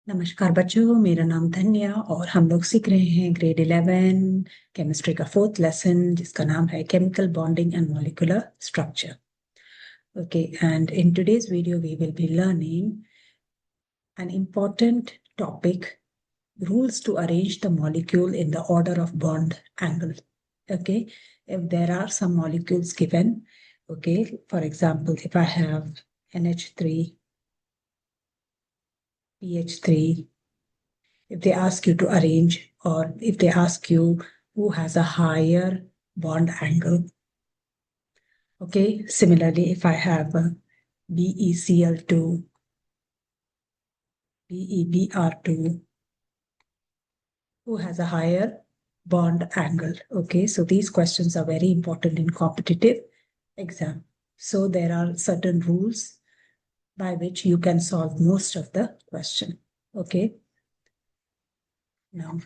नमस्कार बच्चों, मेरा नाम धन्या और हम लोग सीख रहे हैं ग्रेड 11 केमिस्ट्री का 4th लेसन जिसका नाम है chemical bonding and molecular structure. Okay, and in today's video we will be learning an important topic: rules to arrange the molecule in the order of bond angle. Okay, if there are some molecules given, okay, for example, if I have NH3, PH3, if they ask you to arrange, or if they ask you who has a higher bond angle. Okay, similarly, if I have a BeCl2, BeBr2, who has a higher bond angle. Okay, so these questions are very important in competitive exam. So there are certain rules by which you can solve most of the question. Okay, now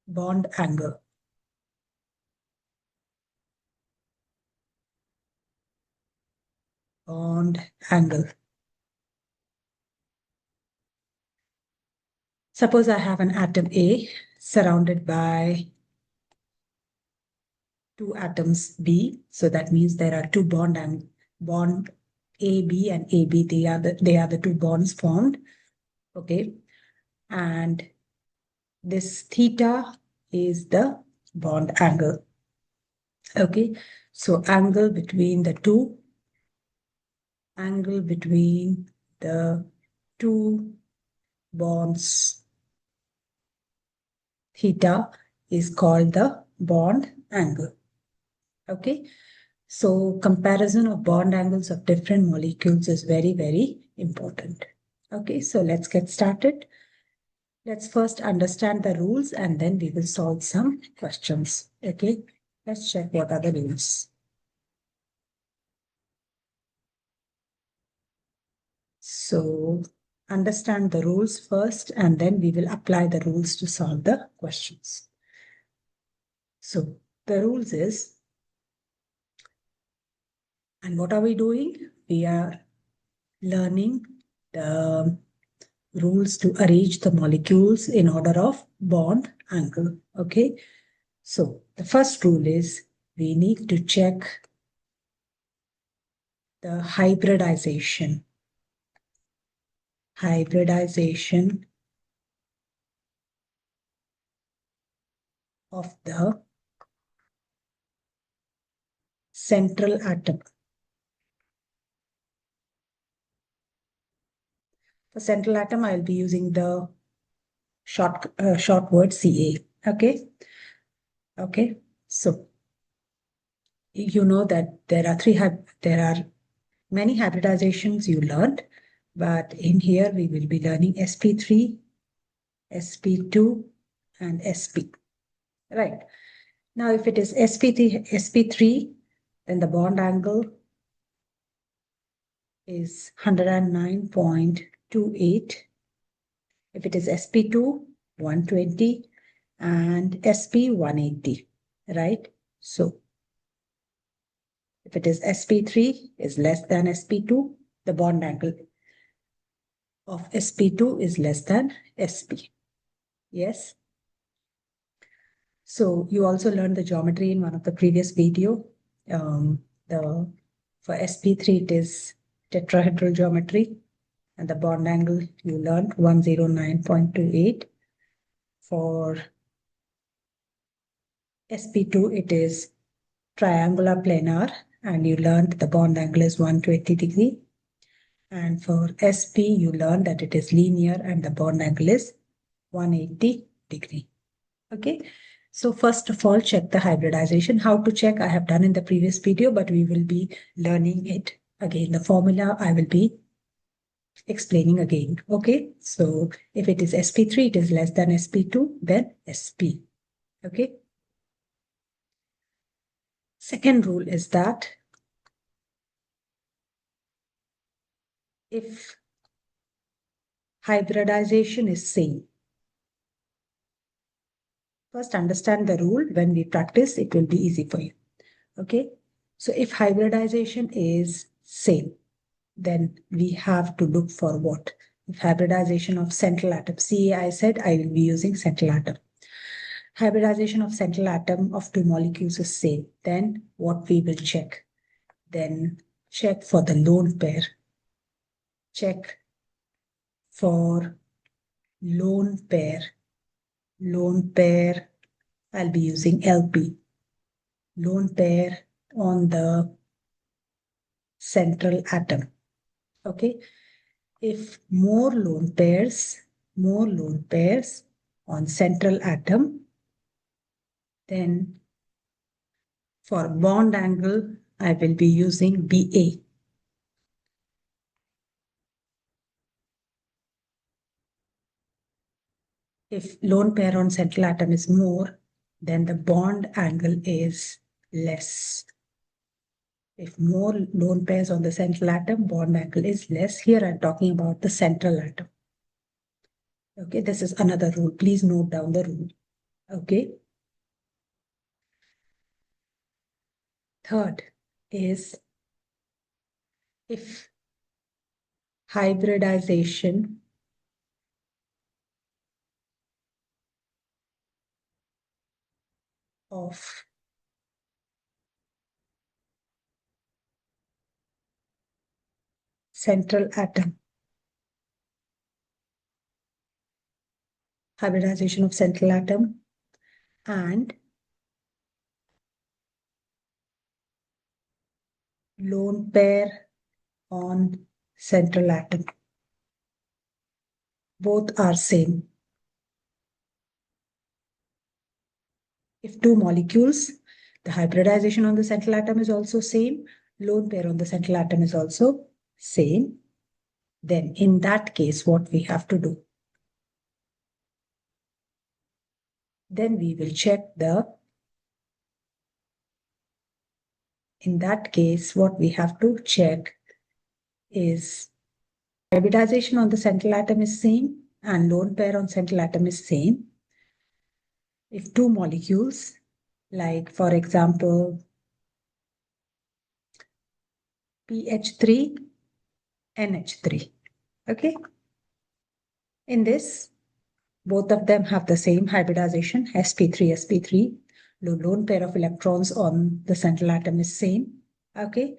bond angle. Bond angle. Suppose I have an atom A surrounded by two atoms B. So that means there are two bond AB and AB. They are the two bonds formed. Okay. And this theta is the bond angle. Okay. So angle between the two bonds, theta, is called the bond angle. Okay, so comparison of bond angles of different molecules is very, very important. Okay, so let's get started. Let's first understand the rules and then we will solve some questions. Okay, let's check what are the rules. So understand the rules first and then we will apply the rules to solve the questions. So the rules is, and what are we doing? We are learning the rules to arrange the molecules in order of bond angle. Okay, so the first rule is we need to check the hybridization of the central atom. For central atom, I'll be using the short word Ca. Okay. Okay. So you know that there are many hybridizations you learned, but in here we will be learning sp3, sp2, and sp. Right. Now, if it is sp3, then the bond angle is 109.28. If it is sp2, 120, and sp 180. Right. So if it is sp3 is less than sp2, the bond angle of sp2 is less than sp. Yes. So you also learned the geometry in one of the previous video. For sp3 it is tetrahedral geometry, and the bond angle you learned 109.28. For sp2 it is triangular planar, and you learned the bond angle is 120 degree. And for sp you learned that it is linear and the bond angle is 180 degree. Okay. So first of all, check the hybridization. How to check I have done in the previous video, but we will be learning it again. The formula I will be explaining again. Okay. So if it is sp3, it is less than sp2, then sp. Okay. Second rule is that if hybridization is same, first understand the rule. When we practice, it will be easy for you. Okay. So if hybridization is same, then we have to look for what? If hybridization of central atom. See, I said I will be using central atom. Hybridization of central atom of two molecules is same. Then what we will check? Then check for the lone pair. Check for lone pair. Lone pair, I'll be using LP. Lone pair on the central atom. Okay. If more lone pairs on central atom, then for bond angle, I will be using BA. If lone pair on central atom is more, then the bond angle is less. If more lone pairs on the central atom, bond angle is less. Here I'm talking about the central atom. Okay, this is another rule. Please note down the rule. Okay. Third is if hybridization of central atom. Hybridization of central atom and lone pair on central atom. Both are same. If two molecules, the hybridization on the central atom is also same, lone pair on the central atom is also same, then in that case, what we have to do? Then we will check in that case, what we have to check is hybridization on the central atom is same and lone pair on central atom is same. If two molecules, like for example, PH3, NH3, okay? In this, both of them have the same hybridization, sp3, sp3. The lone pair of electrons on the central atom is same, okay?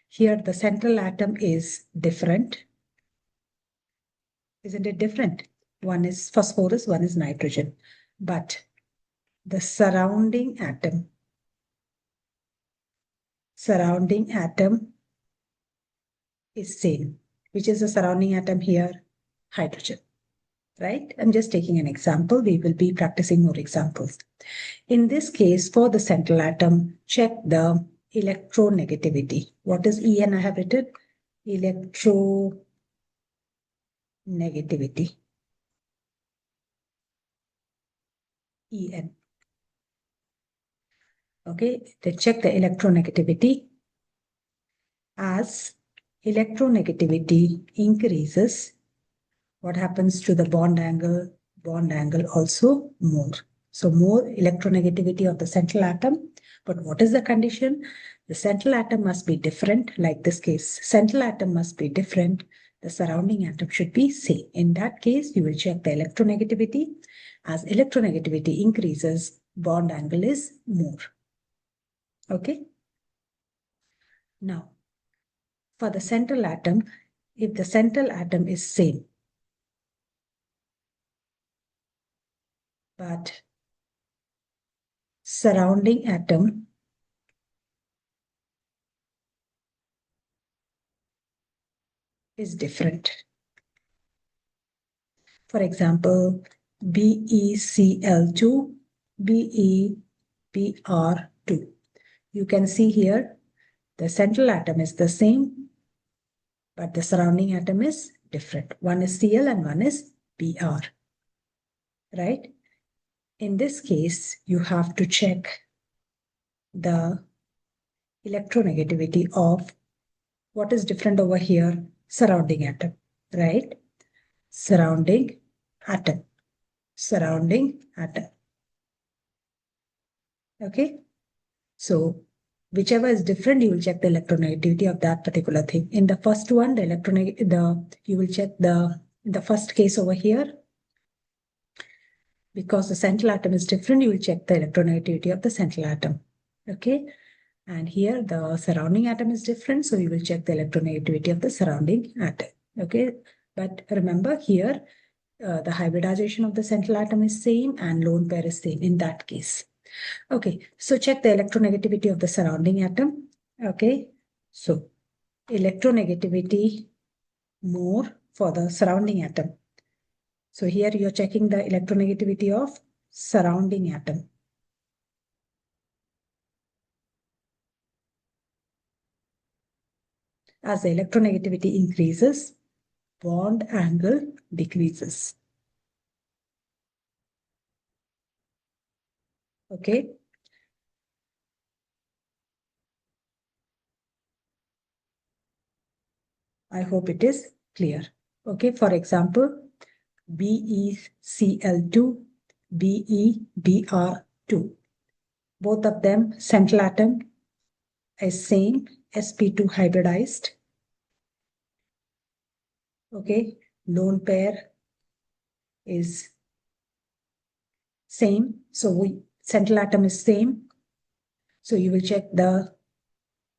Here, the central atom is different. Isn't it different? One is phosphorus, one is nitrogen. But the surrounding atom is same. Which is the surrounding atom here? Hydrogen. Right? I'm just taking an example. We will be practicing more examples. In this case, for the central atom, check the electronegativity. What is En I have written? Electronegativity. En. Okay, they check the electronegativity. As electronegativity increases, what happens to the bond angle? Bond angle also more. So more electronegativity of the central atom. But what is the condition? The central atom must be different, like this case. Central atom must be different. The surrounding atom should be same. In that case, you will check the electronegativity. As electronegativity increases, bond angle is more. Okay? Now, for the central atom, if the central atom is same, but surrounding atom is different. For example, BeCl2, BeBr2. You can see here the central atom is the same, but the surrounding atom is different. One is Cl and one is Br. Right? In this case, you have to check the electronegativity of what is different over here, surrounding atom, right? Surrounding atom. Okay, so whichever is different, you will check the electronegativity of that particular thing. In the first one, you will check in the first case over here, because the central atom is different, you will check the electronegativity of the central atom. Okay. And here the surrounding atom is different, so you will check the electronegativity of the surrounding atom. Okay. But remember here, the hybridization of the central atom is same and lone pair is same in that case. Okay, so check the electronegativity of the surrounding atom. Okay, so electronegativity more for the surrounding atom. So here you're checking the electronegativity of surrounding atom. As the electronegativity increases, bond angle decreases. Okay. I hope it is clear. Okay, for example, BeCl2, BeBr2. Both of them, central atom is same, sp2 hybridized. Okay, lone pair is same. So central atom is same. So you will check the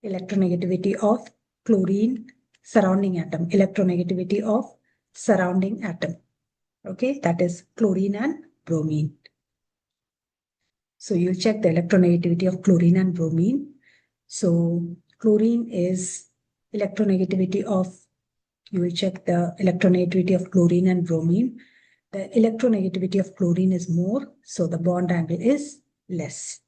electronegativity of chlorine surrounding atom, electronegativity of surrounding atom. Okay, that is chlorine and bromine. So you'll check the electronegativity of chlorine and bromine. So chlorine is electronegativity of, you will check the electronegativity of chlorine and bromine. The electronegativity of chlorine is more, so the bond angle is less.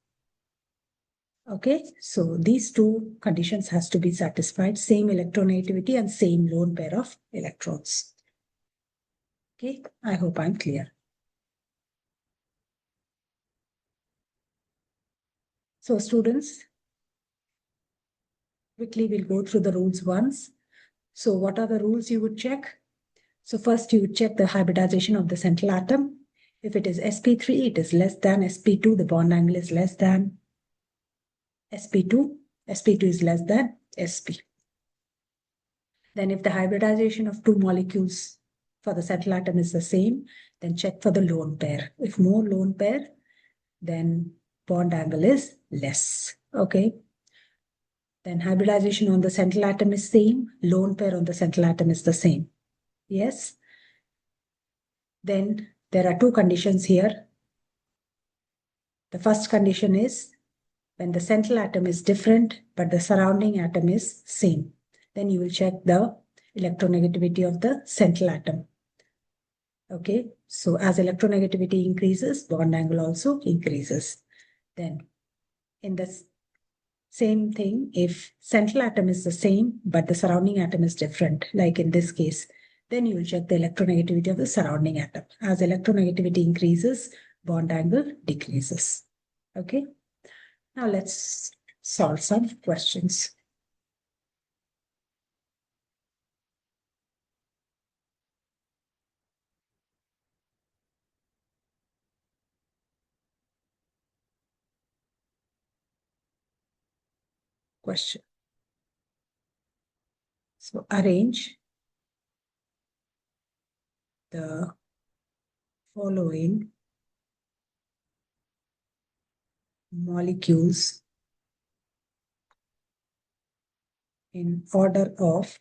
Okay, so these two conditions has to be satisfied, same electronegativity and same lone pair of electrons. Okay, I hope I'm clear. So students, quickly we'll go through the rules once. So what are the rules you would check? So first you would check the hybridization of the central atom. If it is sp3, it is less than sp2, the bond angle is less than sp2. sp2 is less than sp. Then if the hybridization of two molecules for the central atom is the same, then check for the lone pair. If more lone pair, then bond angle is less. Okay. Then hybridization on the central atom is same, lone pair on the central atom is the same. Yes. Then there are two conditions here. The first condition is when the central atom is different, but the surrounding atom is same. Then you will check the electronegativity of the central atom. Okay, so as electronegativity increases, bond angle also increases. Then in the same thing, if central atom is the same, but the surrounding atom is different, like in this case, then you will check the electronegativity of the surrounding atom. As electronegativity increases, bond angle decreases. Okay, now let's solve some questions. Question. So arrange the following molecules in order of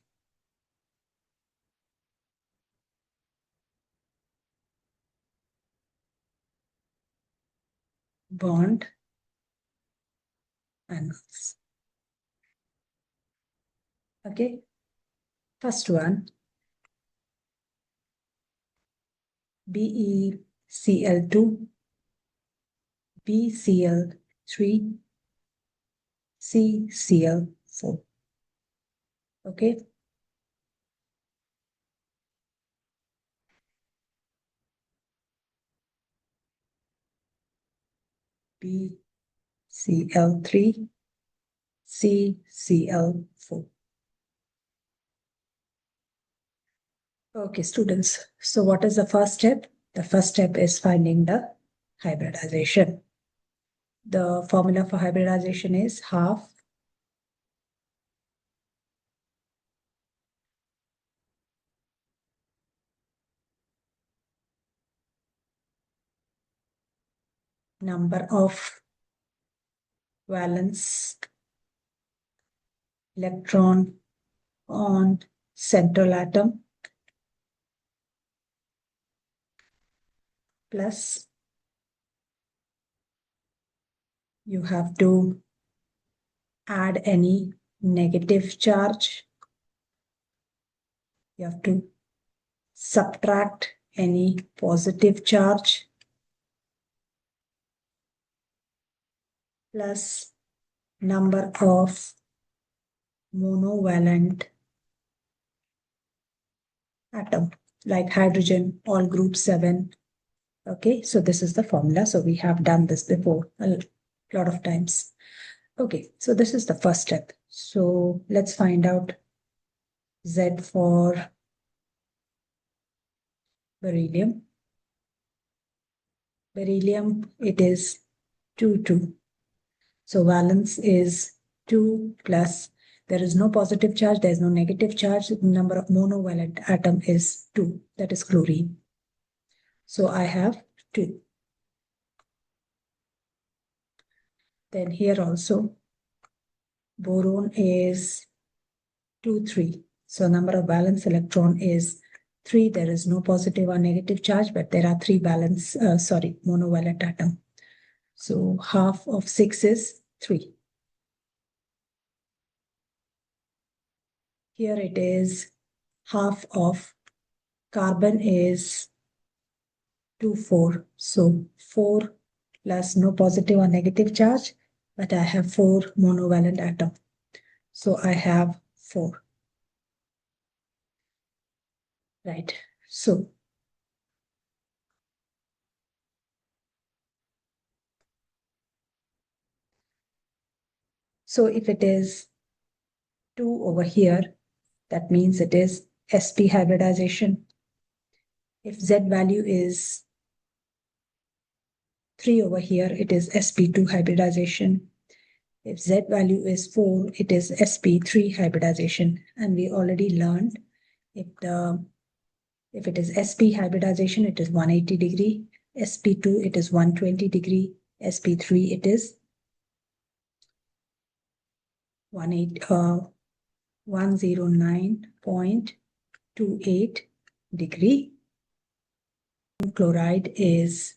bond angles. Okay, first one, BeCl2, BCl3, CCl4. Okay. BCl3, CCl4. Okay, students. So what is the first step? The first step is finding the hybridization. The formula for hybridization is half number of valence electron on central atom plus you have to add any negative charge. You have to subtract any positive charge plus number of monovalent atom like hydrogen, all group 7. Okay, so this is the formula. So we have done this before a lot of times. Okay, so this is the first step. So let's find out Z for beryllium. Beryllium, it is 2, 2. So valence is 2 plus, there is no positive charge, there is no negative charge. The number of monovalent atom is 2, that is chlorine. So I have 2. Then here also, boron is 2, 3. So number of valence electron is 3. There is no positive or negative charge, but there are 3 monovalent atom. So half of 6 is 3. Here it is half of carbon is 2, 4. So 4 plus no positive or negative charge, but I have 4 monovalent atom. So I have 4. Right. So if it is 2 over here, that means it is sp hybridization. If Z value is 3 over here, it is sp2 hybridization. If Z value is 4, it is sp3 hybridization. And we already learned if it is sp hybridization, it is 180 degree. sp2, it is 120 degree. sp3, it is 109.28 degree. Chloride is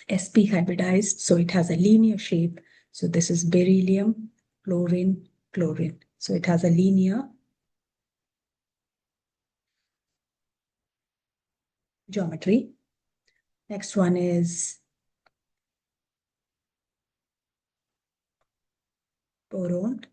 sp hybridized, so it has a linear shape. So this is beryllium, chlorine, chlorine. So it has a linear geometry. Next one is boron,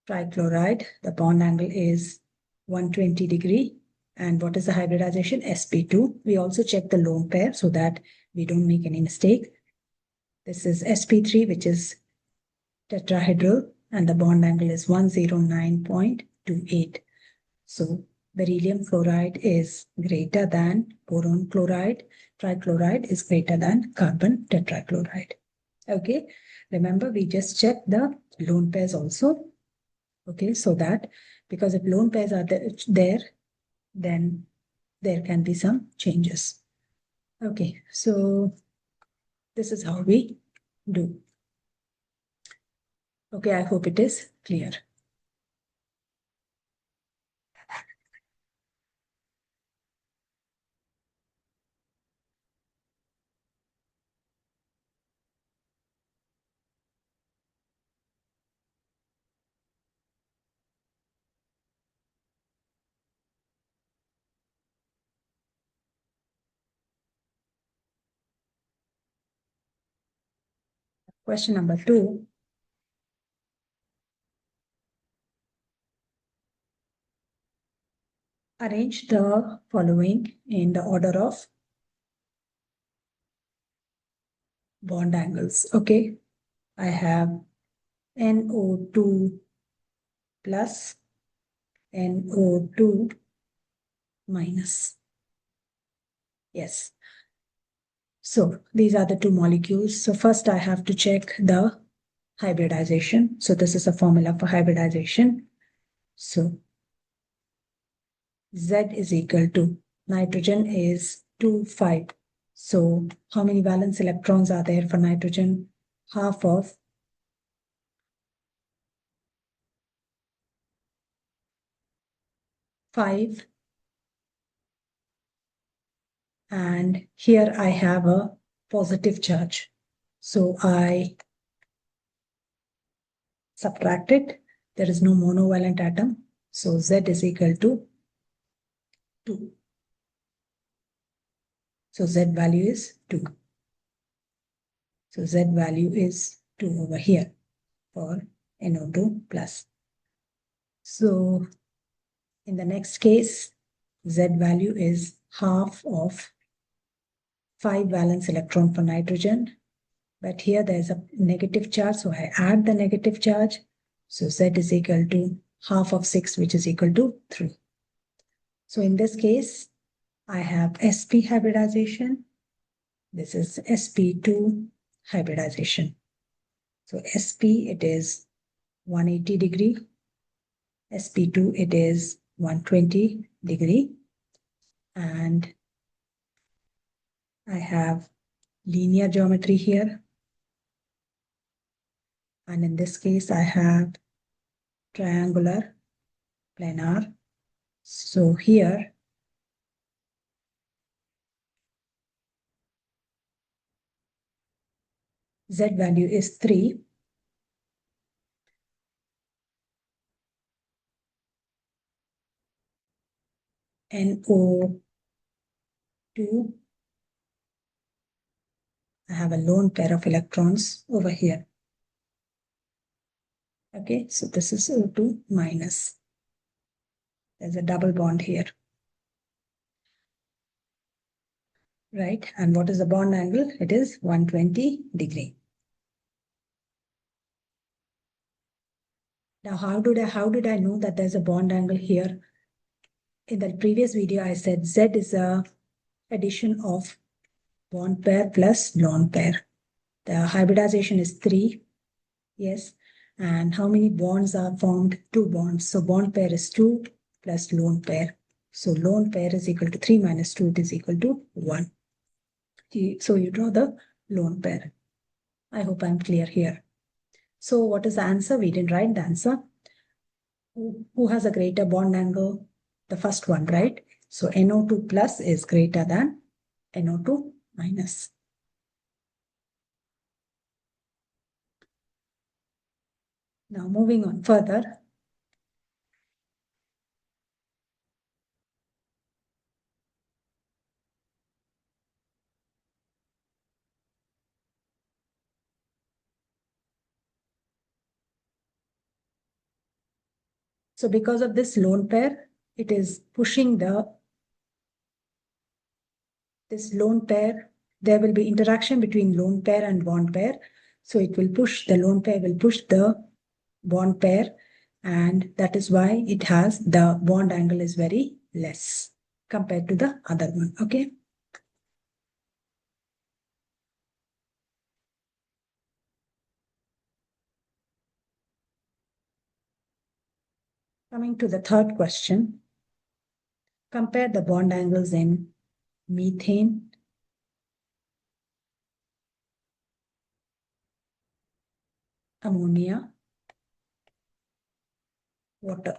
trichloride. The bond angle is 120 degree. And what is the hybridization? sp2. We also check the lone pair so that we don't make any mistake. This is sp3, which is tetrahedral, and the bond angle is 109.28. So beryllium chloride is greater than boron chloride. Trichloride is greater than carbon tetrachloride. Okay, remember we just checked the lone pairs also. Okay, so that because if lone pairs are there, then there can be some changes. Okay, so this is how we do. Okay, I hope it is clear. Question number 2. Arrange the following in the order of bond angles. Okay, I have NO2 plus NO2 minus. Yes. So these are the 2 molecules. So first I have to check the hybridization. So this is a formula for hybridization. So Z is equal to nitrogen is 2, 5. So how many valence electrons are there for nitrogen? Half of 5. And here I have a positive charge. So I subtract it. There is no monovalent atom. So Z is equal to 2. So Z value is 2. So Z value is 2 over here for NO2 plus. So in the next case, Z value is half of 5 valence electron for nitrogen. But here there's a negative charge, so I add the negative charge. So Z is equal to half of 6, which is equal to 3. So in this case, I have sp hybridization. This is sp2 hybridization. So sp, it is 180 degree. sp2, it is 120 degree. And I have linear geometry here. And in this case, I have triangular planar. So here, Z value is 3. NO2, I have a lone pair of electrons over here. Okay, so this is O2 minus. There's a double bond here. Right, and what is the bond angle? It is 120 degree. Now, how did I know that there's a bond angle here? In the previous video, I said Z is a addition of bond pair plus lone pair. The hybridization is 3. Yes. And how many bonds are formed? 2 bonds. So bond pair is 2 plus lone pair. So lone pair is equal to 3 minus 2, it is equal to 1. So you draw the lone pair. I hope I'm clear here. So what is the answer? We didn't write the answer. Who has a greater bond angle? The first one, right? So NO2 plus is greater than NO2 minus. Now moving on further. So because of this lone pair, it is pushing this lone pair. There will be interaction between lone pair and bond pair. So it will push, the lone pair will push the bond pair, and that is why it has, the bond angle is very less compared to the other one. Okay. Coming to the third question. Compare the bond angles in methane, ammonia, water.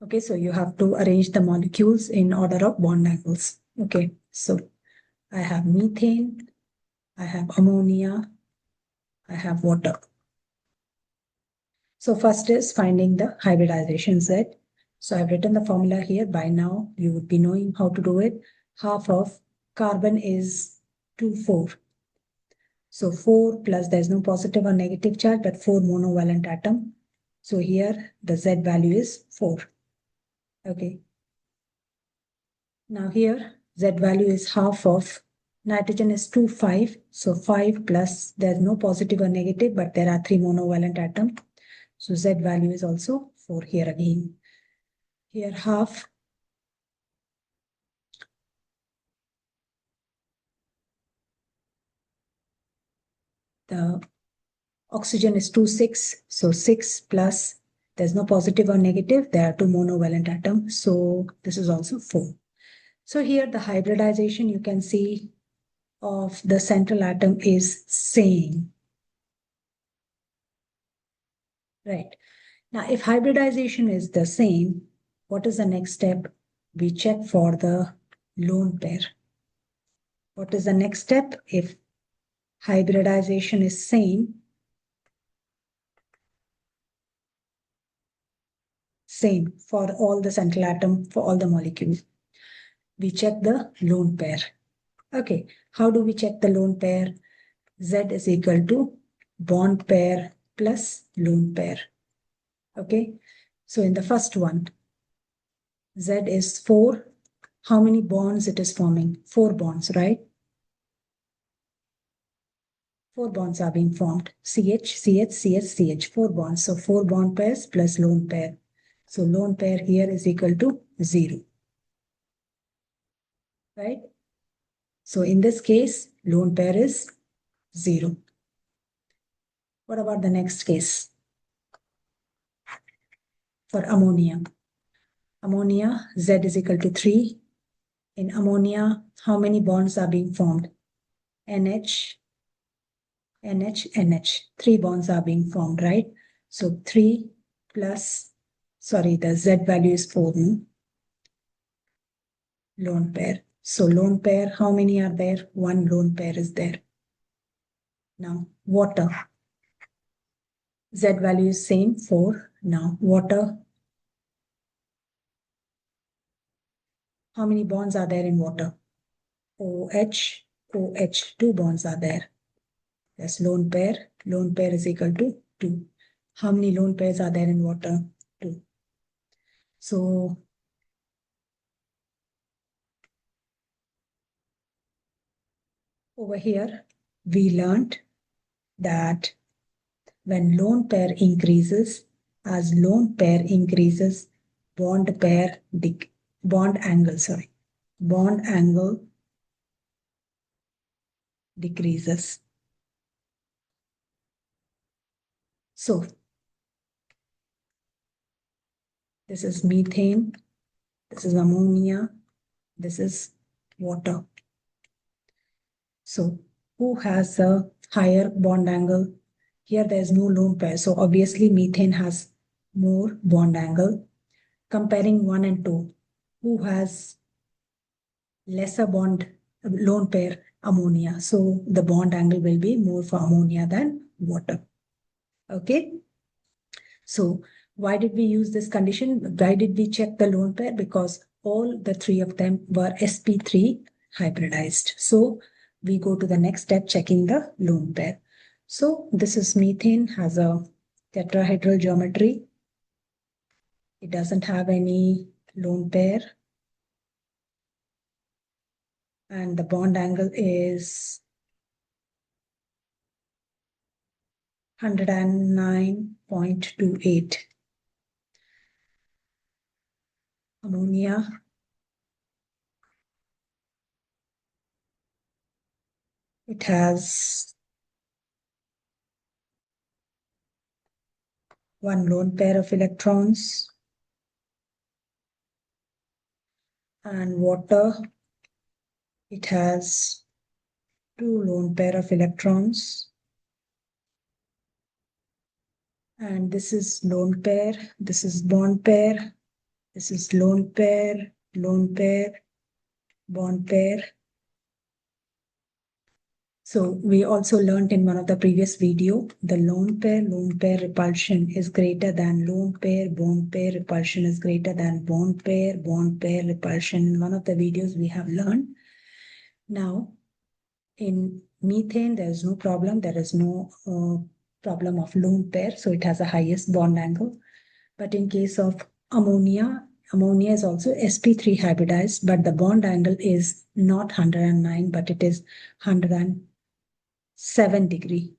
Okay, so you have to arrange the molecules in order of bond angles. Okay, so I have methane, I have ammonia, I have water. So first is finding the hybridization Z. So I've written the formula here. By now, you would be knowing how to do it. Half of carbon is 2, 4. So 4 plus, there's no positive or negative charge, but 4 monovalent atom. So here the Z value is 4. Okay. Now here Z value is half of nitrogen is 2, 5. So 5 plus, there's no positive or negative, but there are 3 monovalent atoms. So Z value is also 4 here again. Here half. The oxygen is 2, 6. So 6 plus, there's no positive or negative. There are 2 monovalent atoms. So this is also 4. So here the hybridization you can see of the central atom is same. Right. Now, if hybridization is the same, what is the next step? We check for the lone pair. What is the next step? If hybridization is same for all the central atom, for all the molecules, we check the lone pair. Okay, how do we check the lone pair? Z is equal to bond pair plus lone pair. Okay, so in the first one, Z is 4. How many bonds it is forming? 4 bonds, right? 4 bonds are being formed. CH, CH, CH, CH, 4 bonds. So 4 bond pairs plus lone pair. So lone pair here is equal to 0. Right? So in this case, lone pair is 0. What about the next case? For ammonia. Ammonia, Z is equal to 3. In ammonia, how many bonds are being formed? NH, NH, NH. 3 bonds are being formed, right? So 3 plus, sorry, the Z value is 4. Lone pair. So lone pair, how many are there? 1 lone pair is there. Now, water. Z value is same, 4. Now, water. How many bonds are there in water? OH, OH. 2 bonds are there. That's lone pair. Lone pair is equal to 2. How many lone pairs are there in water? 2. So, over here, we learned that when lone pair increases, as lone pair increases, bond angle decreases. So this is methane, this is ammonia, this is water. So who has a higher bond angle? Here there is no lone pair, so obviously methane has more bond angle. Comparing 1 and 2, who has lesser bond lone pair? Ammonia. So the bond angle will be more for ammonia than water. Okay. So why did we use this condition? Why did we check the lone pair? Because all the 3 of them were sp3 hybridized. So we go to the next step, checking the lone pair. So this is methane, has a tetrahedral geometry. It doesn't have any lone pair. And the bond angle is 109.28. Ammonia, it has 1 lone pair of electrons. And water, it has 2 lone pair of electrons. And this is lone pair, this is bond pair, this is lone pair, bond pair. So we also learned in one of the previous video, the lone pair repulsion is greater than lone pair, bond pair repulsion is greater than bond pair repulsion. In one of the videos we have learned. Now, in methane, there is no problem. There is no problem of lone pair, so it has the highest bond angle. But in case of ammonia, ammonia is also sp3 hybridized, but the bond angle is not 109, but it is 107 degree.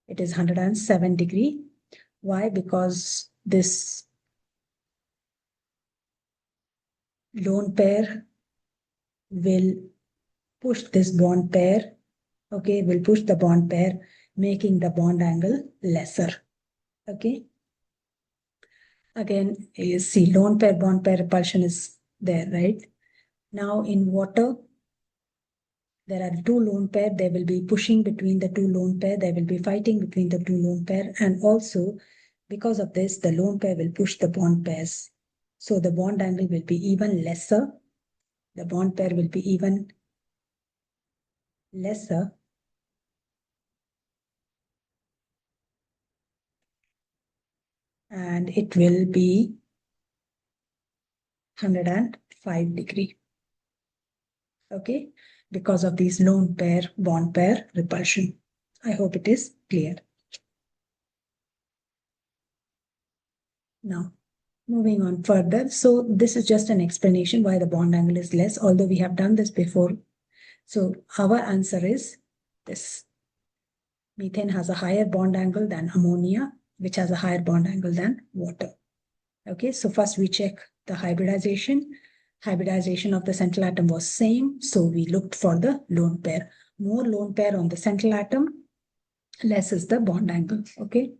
It is 107 degree. Why? Because this lone pair will push this bond pair, okay, will push the bond pair, making the bond angle lesser, okay. again is, see, lone pair, bond pair repulsion is there, right? Now in water, there are two lone pair, they will be pushing between the two lone pair, they will be fighting between the two lone pair, and also because of this, the lone pair will push the bond pairs. So the bond angle will be even lesser. The bond pair will be even lesser. And it will be 105 degree. Okay, because of these lone pair, bond pair repulsion. I hope it is clear. Now, moving on further. So this is just an explanation why the bond angle is less, although we have done this before. So our answer is this. Methane has a higher bond angle than ammonia, which has a higher bond angle than water. Okay, so first we check the hybridization. Hybridization of the central atom was same, so we looked for the lone pair. More lone pair on the central atom, less is the bond angle. Okay.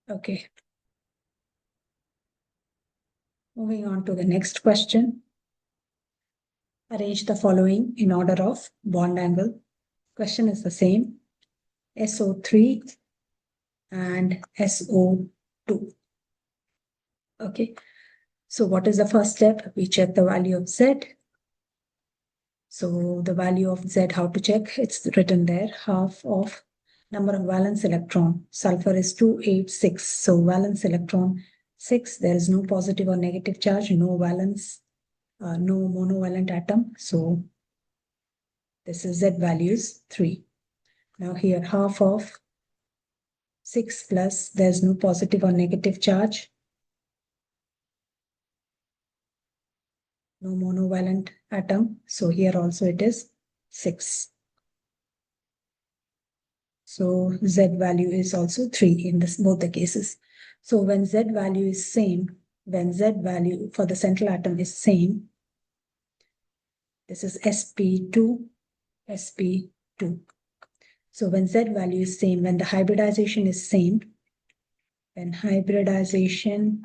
Okay. Moving on to the next question. Arrange the following in order of bond angle. Question is the same. SO3 and SO2. Okay. So what is the first step? We check the value of Z. So the value of Z, how to check? It's written there, half of number of valence electron. Sulfur is 286. So valence electron 6. There is no positive or negative charge, no valence, no monovalent atom. So this is Z value is 3. Now here half of 6 plus, there's no positive or negative charge. No monovalent atom. So here also it is 6. So Z value is also 3 in this, both the cases. So when Z value is same, when Z value for the central atom is same, this is sp2, sp2. So when Z value is same, when the hybridization is same, when hybridization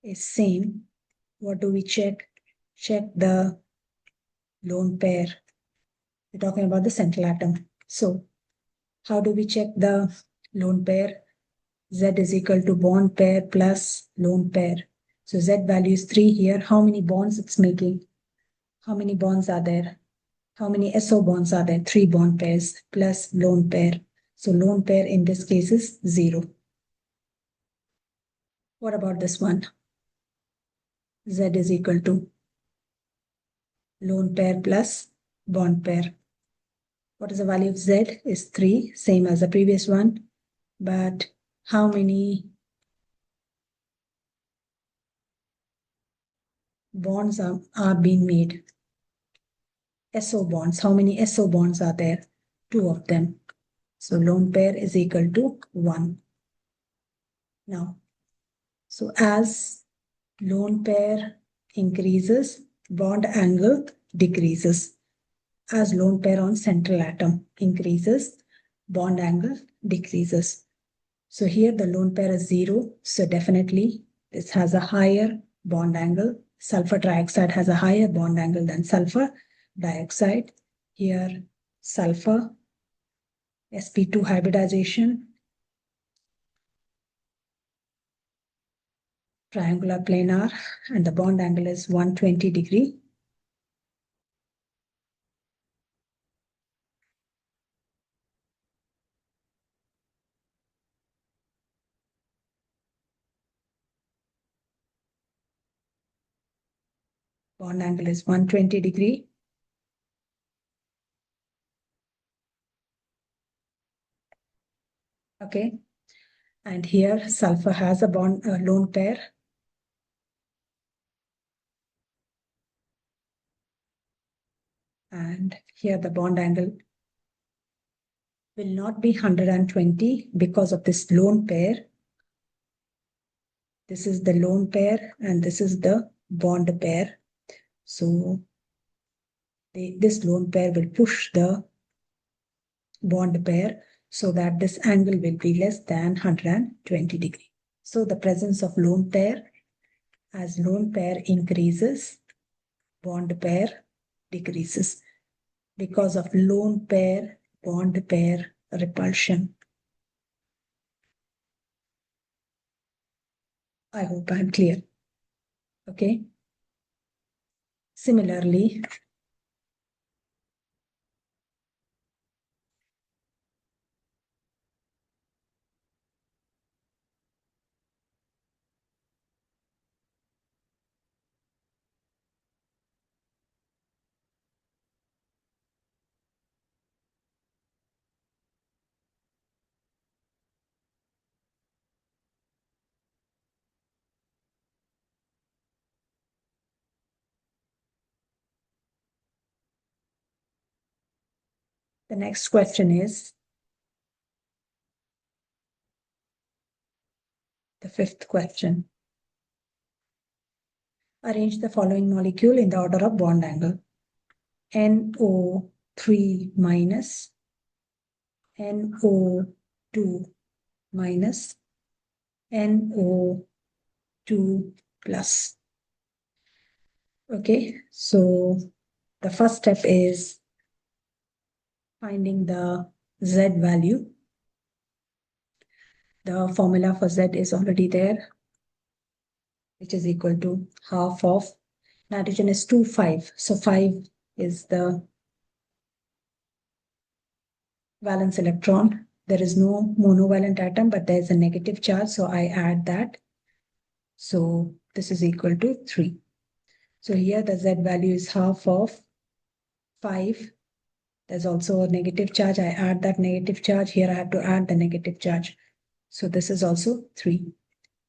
is same, what do we check? Check the lone pair. We're talking about the central atom. So how do we check the lone pair? Z is equal to bond pair plus lone pair. So Z value is 3 here. How many bonds it's making? How many bonds are there? How many SO bonds are there? 3 bond pairs plus lone pair. So lone pair in this case is 0. What about this one? Z is equal to lone pair plus bond pair. What is the value of Z? Is 3, same as the previous one. But how many bonds are being made? SO bonds. How many SO bonds are there? 2 of them. So lone pair is equal to 1. Now, so as lone pair increases, bond angle decreases. As lone pair on central atom increases, bond angle decreases. So here the lone pair is 0. So definitely this has a higher bond angle. Sulfur trioxide has a higher bond angle than sulfur dioxide. Here sulfur, sp2 hybridization, triangular planar, and the bond angle is 120 degree. Bond angle is 120 degree. Okay. And here sulfur has a lone pair. And here the bond angle will not be 120 because of this lone pair. This is the lone pair and this is the bond pair. So this lone pair will push the bond pair so that this angle will be less than 120 degree. So the presence of lone pair, as lone pair increases, bond pair decreases because of lone pair bond pair repulsion. I hope I'm clear. Okay. Similarly, the next question is the fifth question. Arrange the following molecule in the order of bond angle. NO3 minus, NO2 minus, NO2 plus. Okay, so the first step is finding the Z value. The formula for Z is already there, which is equal to half of nitrogen is 2,5. So 5 is the valence electron. There is no monovalent atom, but there is a negative charge. So I add that. So this is equal to 3. So here the Z value is half of 5. There's also a negative charge. I add that negative charge. Here I have to add the negative charge. So this is also 3.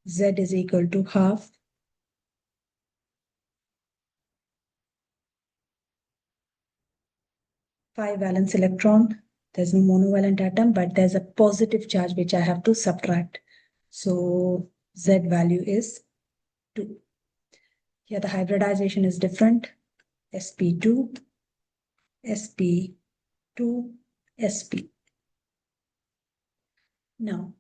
Z is equal to half 5 valence electron. There's no monovalent atom, but there's a positive charge which I have to subtract. So Z value is 2. Here the hybridization is different. sp2, sp2, sp. Now,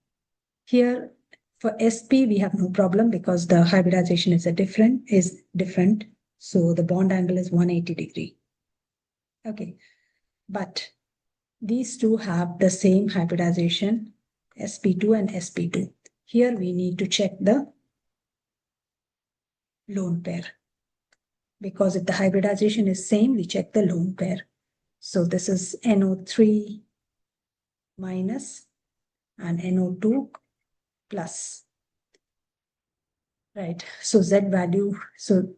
here for sp we have no problem because the hybridization is different. So the bond angle is 180 degree. Okay, but these two have the same hybridization, sp2 and sp2. Here we need to check the lone pair. Because if the hybridization is same, we check the lone pair. So this is NO3 minus and NO2 plus. Right, so Z value, so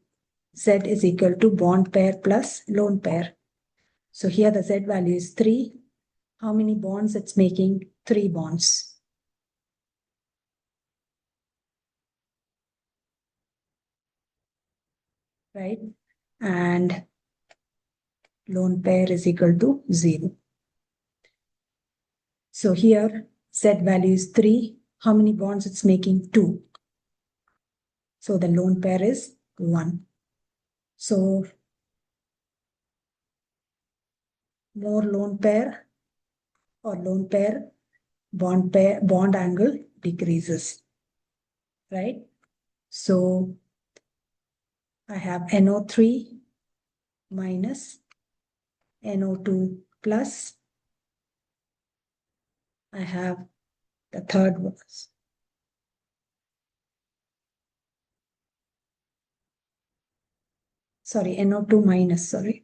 Z is equal to bond pair plus lone pair. So here the Z value is 3. How many bonds it's making? 3 bonds. Right, and lone pair is equal to 0. So here Z value is 3. How many bonds it's making? 2. So the lone pair is 1. So more lone pair or lone pair, bond angle decreases. Right? So I have NO3 minus NO2 plus. I have the third one. Sorry, NO2 minus, sorry.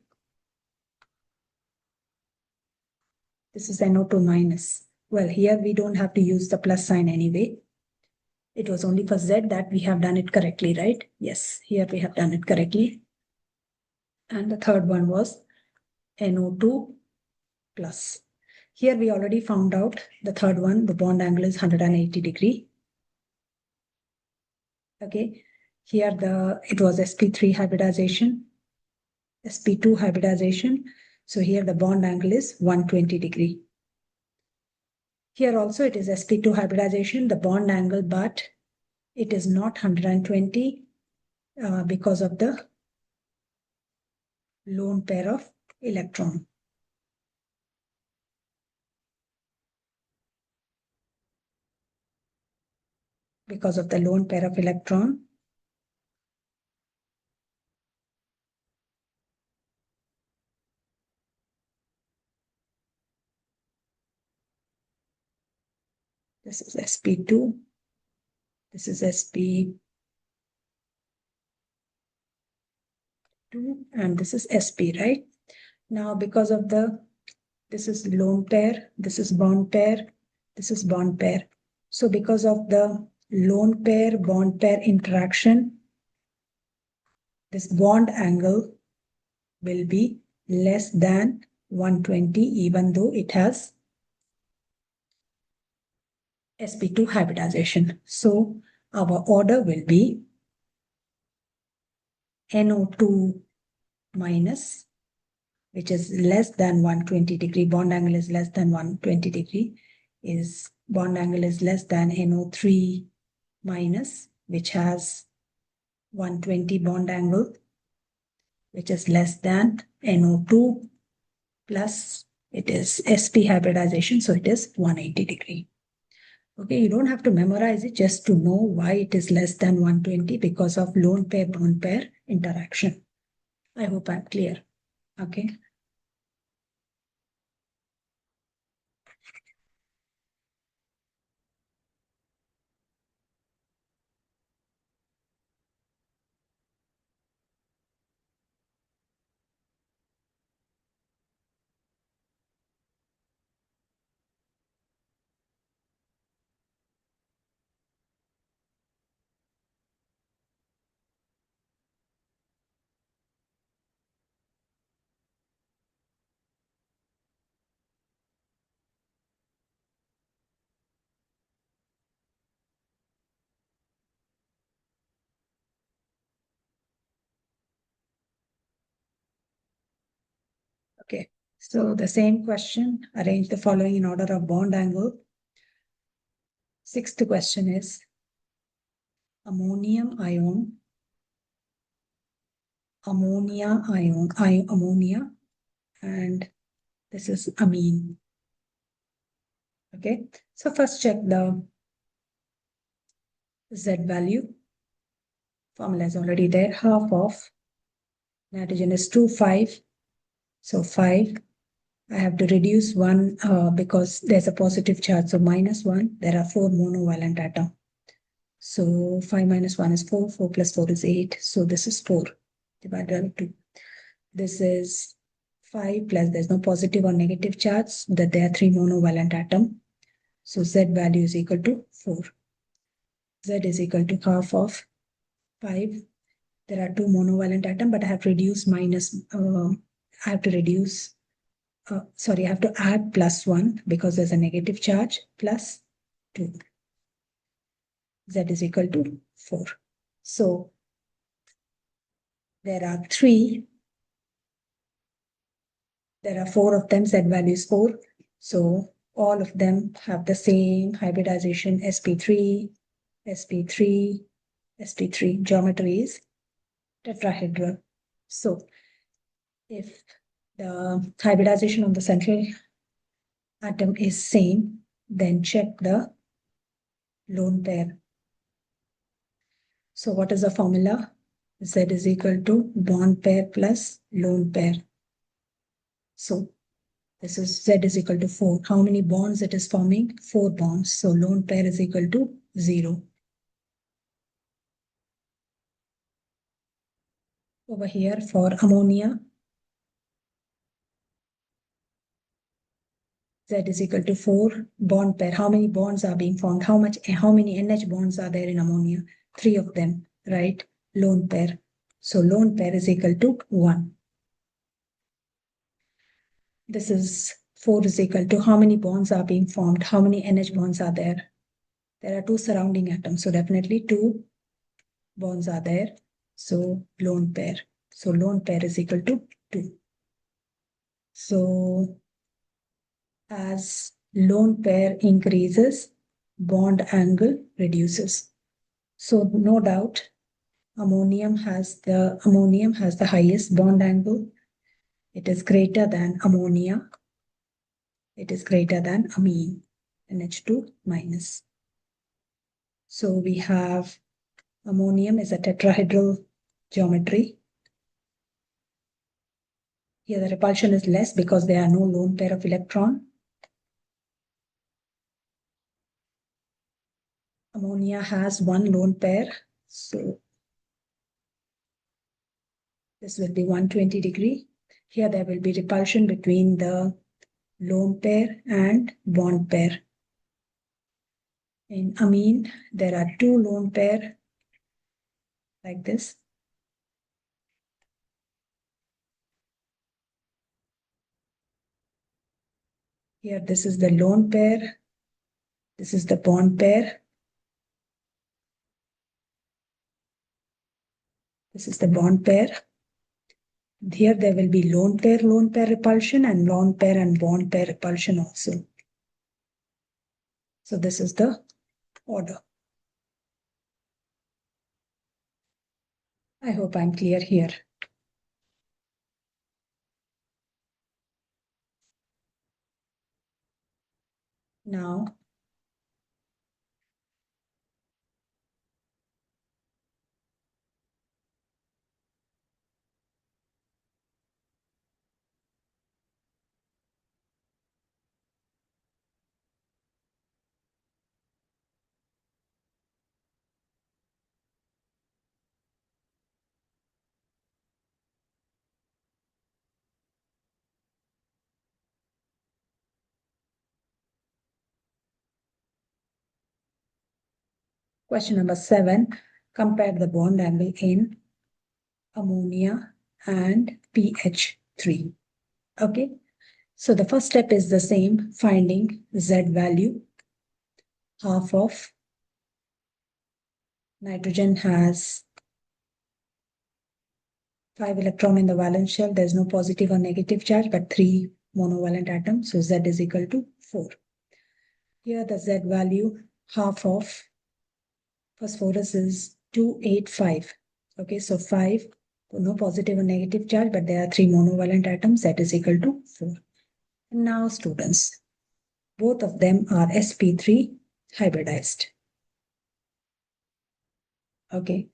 This is NO2 minus. Well, here we don't have to use the plus sign anyway. It was only for Z that we have done it correctly, right? Yes, here we have done it correctly. And the third one was NO2 plus. Here we already found out the third one, the bond angle is 180 degree. Okay, here it was sp3 hybridization, sp2 hybridization. So here the bond angle is 120 degree. Here also it is sp2 hybridization, the bond angle, but it is not 120 because of the lone pair of electron. Because of the lone pair of electron, this is sp2, this is sp2, and this is sp, right? Now because of this is lone pair, this is bond pair, this is bond pair. So because of the lone pair bond pair interaction, this bond angle will be less than 120 even though it has sp2 hybridization. So our order will be NO2 minus, which is less than 120 degree, bond angle is less than 120 degree, is bond angle is less than NO3 minus, which has 120 bond angle, which is less than NO2 plus, it is sp hybridization, so it is 180 degree. Okay, you don't have to memorize it, just to know why it is less than 120 because of lone pair bond pair interaction. I hope I'm clear. Okay. Okay, so the same question, arrange the following in order of bond angle. Sixth question is ammonium ion, ammonia, and this is amine. Okay, so first check the Z value. Formula is already there. Half of nitrogen is 2, 5. So 5. I have to reduce 1 because there's a positive charge. So minus 1. There are 4 monovalent atoms. So 5 minus 1 is 4. 4 plus 4 is 8. So this is 4 divided by 2. This is 5 plus there's no positive or negative charge, that there are 3 monovalent atoms. So Z value is equal to 4. Z is equal to half of 5. There are 2 monovalent atoms, but I have reduced minus, I have to reduce, sorry, I have to add plus 1 because there's a negative charge, plus 2. Z is equal to 4. So there are 4 of them, Z value is 4. So all of them have the same hybridization, sp3, sp3, sp3. Geometry is tetrahedral. So if the hybridization on the central atom is same, then check the lone pair. So what is the formula? Z is equal to bond pair plus lone pair. So this is Z is equal to 4. How many bonds it is forming? 4 bonds. So lone pair is equal to 0. Over here for ammonia, Z is equal to 4. Bond pair. How many bonds are being formed? How many NH bonds are there in ammonia? 3 of them, right? Lone pair. So lone pair is equal to 1. This is 4 is equal to how many bonds are being formed, how many NH bonds are there. There are 2 surrounding atoms, so definitely 2 bonds are there. So lone pair. So lone pair is equal to 2. So as lone pair increases, bond angle reduces. So no doubt, ammonium has the highest bond angle. It is greater than ammonia. It is greater than amine, NH2 minus. So we have ammonium is a tetrahedral geometry. Here the repulsion is less because there are no lone pair of electron. Ammonia has 1 lone pair, so this will be 120 degree. Here there will be repulsion between the lone pair and bond pair. In amine, there are 2 lone pair like this. Here this is the lone pair, this is the bond pair. This is the bond pair. Here there will be lone pair repulsion and lone pair and bond pair repulsion also. So this is the order. I hope I'm clear here. Now, question number 7, compare the bond angle in ammonia and pH3. Okay, so the first step is the same, finding Z value. Half of nitrogen has 5 electrons in the valence shell. There's no positive or negative charge, but 3 monovalent atoms. So Z is equal to 4. Here the Z value, half of phosphorus is 285. Okay, so 5, no positive or negative charge, but there are 3 monovalent atoms. That is equal to 4. And now students, both of them are sp3 hybridized. Okay,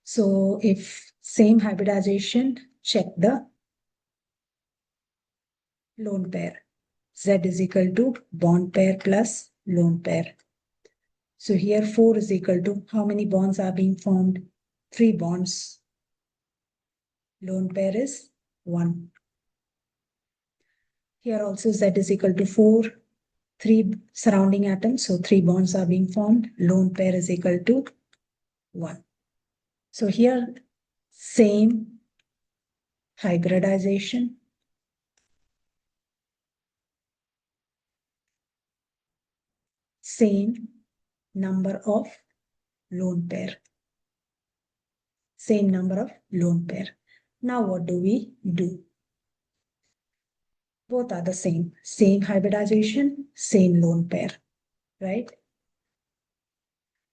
so if same hybridization, check the lone pair. Z is equal to bond pair plus lone pair. So here 4 is equal to how many bonds are being formed? 3 bonds. Lone pair is 1. Here also Z is equal to 4, 3 surrounding atoms, so 3 bonds are being formed. Lone pair is equal to 1. So here same hybridization. Same number of lone pair. Same number of lone pair. Now what do we do? Both are the same. Same hybridization, same lone pair, right?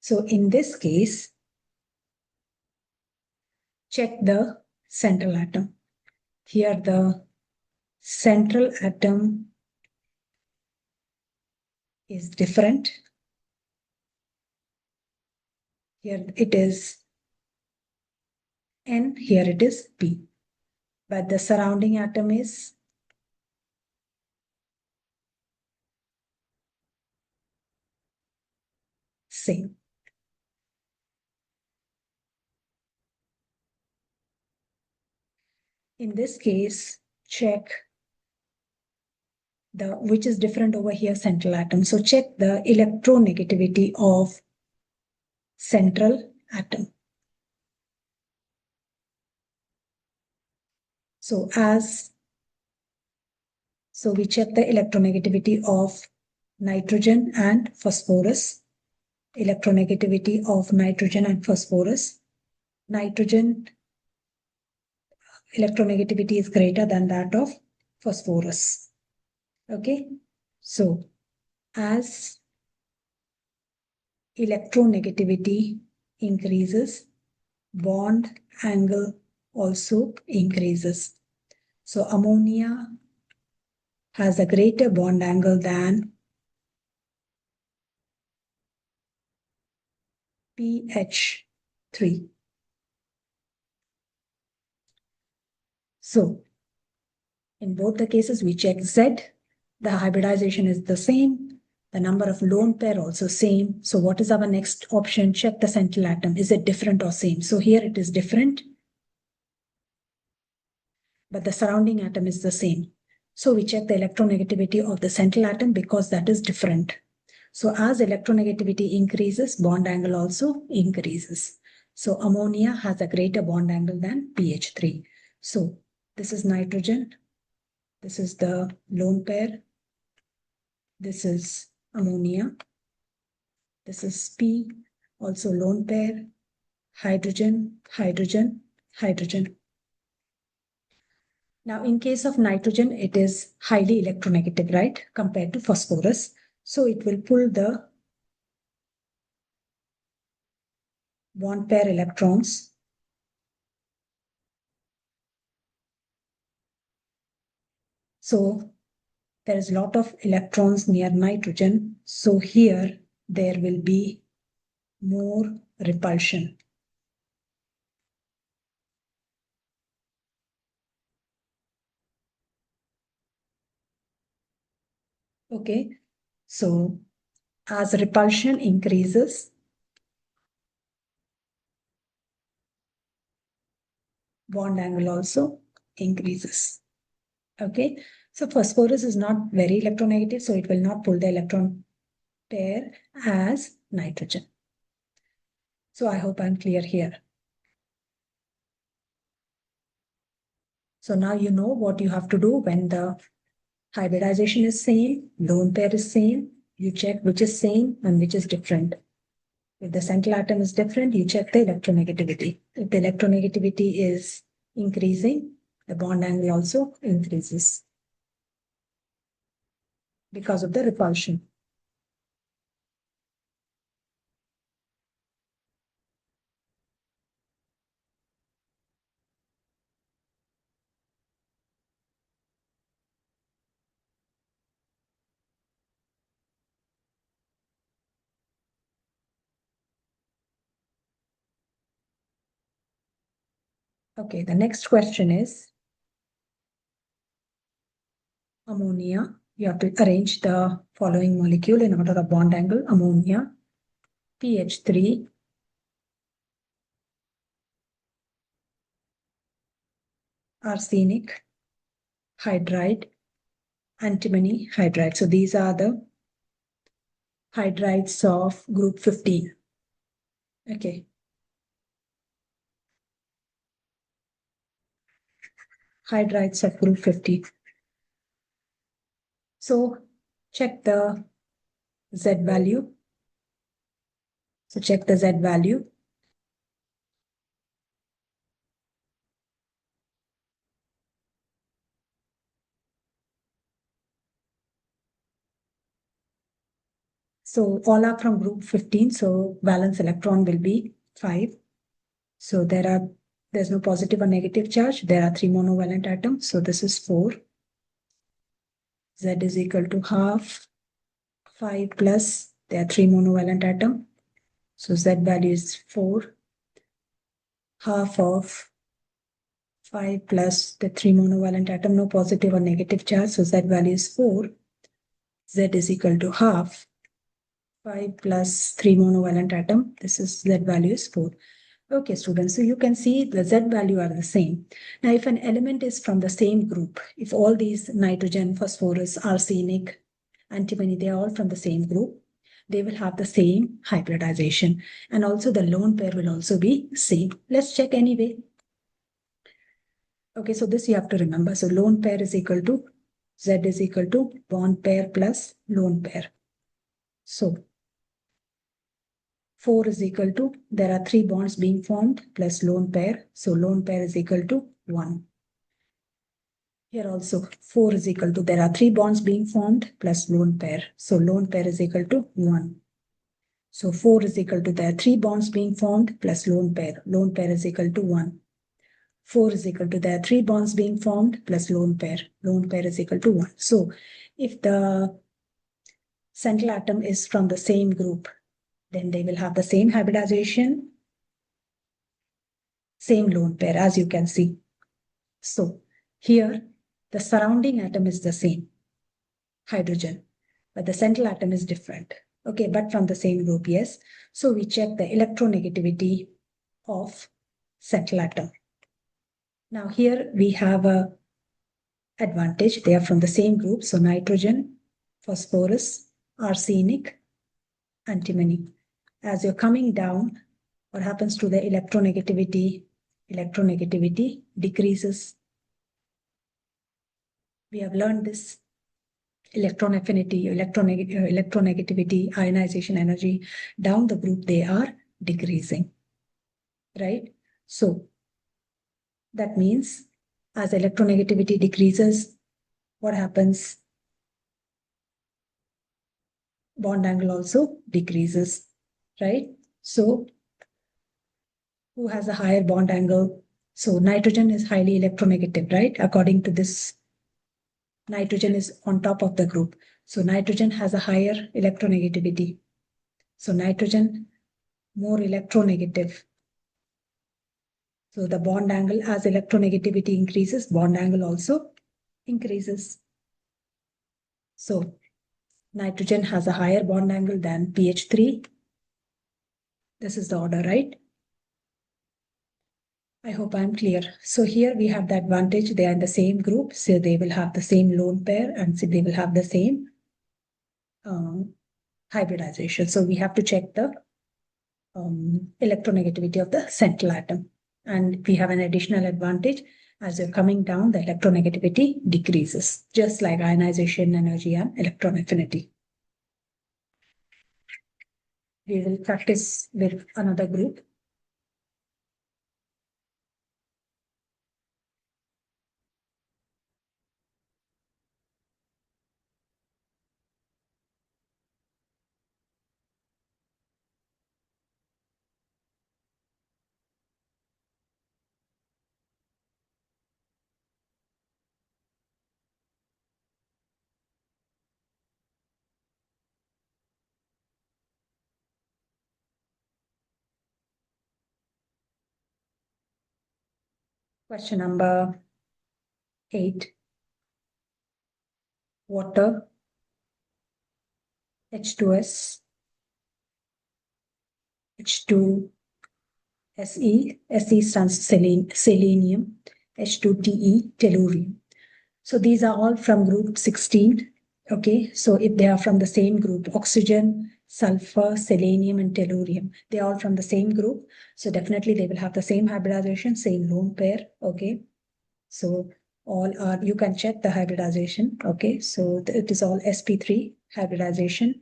So in this case, check the central atom. Here the central atom is different. Here it is N, here it is P. But the surrounding atom is same. In this case, check the which is different over here, central atom. So check the electronegativity of central atom. So as So we check the electronegativity of nitrogen and phosphorus. Electronegativity of nitrogen and phosphorus. Nitrogen electronegativity is greater than that of phosphorus. Okay, so as electronegativity increases, bond angle also increases. So ammonia has a greater bond angle than pH3. So in both the cases, we check Z. The hybridization is the same. The number of lone pair also same. So what is our next option? Check the central atom. Is it different or same? So here it is different, but the surrounding atom is the same. So we check the electronegativity of the central atom because that is different. So as electronegativity increases, bond angle also increases. So ammonia has a greater bond angle than pH3. So this is nitrogen. This is the lone pair. This is ammonia. This is P, also lone pair, hydrogen, hydrogen, hydrogen. Now, in case of nitrogen, it is highly electronegative, right, compared to phosphorus. So it will pull the bond pair electrons. So there is a lot of electrons near nitrogen. So here there will be more repulsion. Okay, so as repulsion increases, bond angle also increases. Okay, so phosphorus is not very electronegative, so it will not pull the electron pair as nitrogen. So I hope I'm clear here. So now you know what you have to do when the hybridization is same, lone pair is same, you check which is same and which is different. If the central atom is different, you check the electronegativity. If the electronegativity is increasing, the bond angle also increases because of the repulsion. Okay, the next question is ammonia. You have to arrange the following molecule in order of bond angle. Ammonia, pH3, arsenic, hydride, antimony hydride. So these are the hydrides of group 15. Okay. Hydrides of group 15. So check the Z value. So check the Z value. So all are from group 15. So valence electron will be 5. So there's no positive or negative charge. There are 3 monovalent atoms. So this is 4. Z is equal to half 5 plus there are 3 monovalent atoms. So Z value is 4. Half of 5 plus the 3 monovalent atom, no positive or negative charge. So Z value is 4. Z is equal to half 5 plus 3 monovalent atom. This is Z value is 4. Okay, students, so you can see the Z value are the same. Now, if an element is from the same group, if all these nitrogen, phosphorus, arsenic, antimony, they are all from the same group, they will have the same hybridization. And also the lone pair will also be same. Let's check anyway. Okay, so this you have to remember. So lone pair is equal to Z is equal to bond pair plus lone pair. So 4 is equal to, there are 3 bonds being formed plus lone pair. So lone pair is equal to 1. Here also 4 is equal to, there are 3 bonds being formed plus lone pair. So lone pair is equal to 1. So 4 is equal to, there are 3 bonds being formed plus lone pair. Lone pair is equal to 1. 4 is equal to, there are 3 bonds being formed plus lone pair. Lone pair is equal to 1. So if the central atom is from the same group, then they will have the same hybridization, same lone pair, as you can see. So here the surrounding atom is the same, hydrogen, but the central atom is different. Okay, but from the same group, yes. So we check the electronegativity of central atom. Now here we have a advantage. They are from the same group. So nitrogen, phosphorus, arsenic, antimony. As you're coming down, what happens to the electronegativity? Electronegativity decreases. We have learned this. Electron affinity, electronegativity, ionization energy, down the group they are decreasing, right? So that means as electronegativity decreases, what happens? Bond angle also decreases, right? So who has a higher bond angle? So nitrogen is highly electronegative, right? According to this, nitrogen is on top of the group. So nitrogen has a higher electronegativity. So nitrogen more electronegative. So the bond angle, as electronegativity increases, bond angle also increases. So nitrogen has a higher bond angle than pH 3. This is the order, right? I hope I'm clear. So here we have the advantage. They are in the same group, so they will have the same lone pair and so they will have the same hybridization. So we have to check the electronegativity of the central atom. And we have an additional advantage. As you're coming down, the electronegativity decreases, just like ionization energy and electron affinity. We will practice with another group. Question number 8. Water, H2S, H2SE, SE stands for selenium, H2TE, tellurium. So these are all from group 16. Okay, so if they are from the same group, oxygen, sulfur, selenium, and tellurium, they are all from the same group. So definitely they will have the same hybridization, same lone pair. Okay, so all are, you can check the hybridization. Okay, so it is all sp3 hybridization.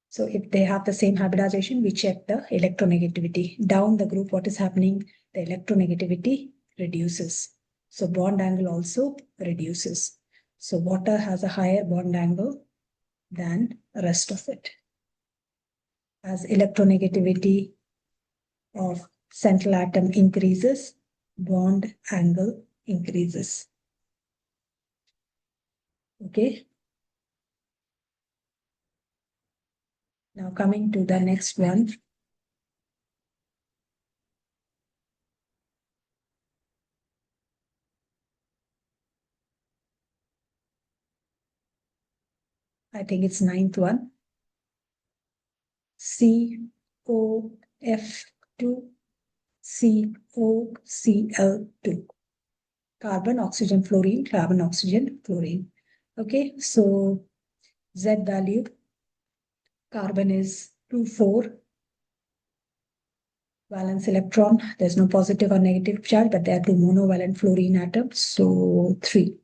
So if they have the same hybridization, we check the electronegativity. Down the group, what is happening? The electronegativity reduces. So bond angle also reduces. So water has a higher bond angle than the rest of it. As electronegativity of central atom increases, bond angle increases. Okay. Now coming to the next one. I think it's 9th one. COF2 COCl2. Carbon, oxygen, fluorine, carbon, oxygen, fluorine. Okay, so Z value, carbon is 24, Valence electron, there's no positive or negative charge, but there are two monovalent fluorine atoms, so 3.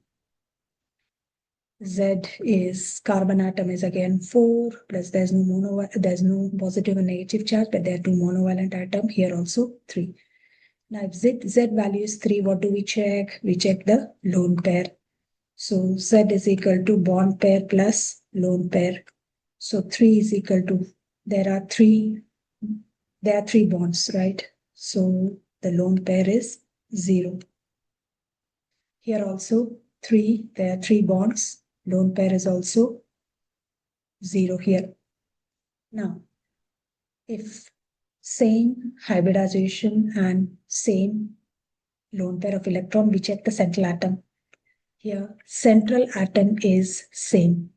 Z is carbon atom is again 4, plus there's no positive or negative charge, but there are two monovalent atom here also 3. Now if Z value is 3, what do we check? We check the lone pair. So Z is equal to bond pair plus lone pair. So 3 is equal to, there are three bonds, right? So the lone pair is 0. Here also 3, there are 3 bonds. Lone pair is also 0 here. Now, if same hybridization and same lone pair of electron, we check the central atom. Here, central atom is same.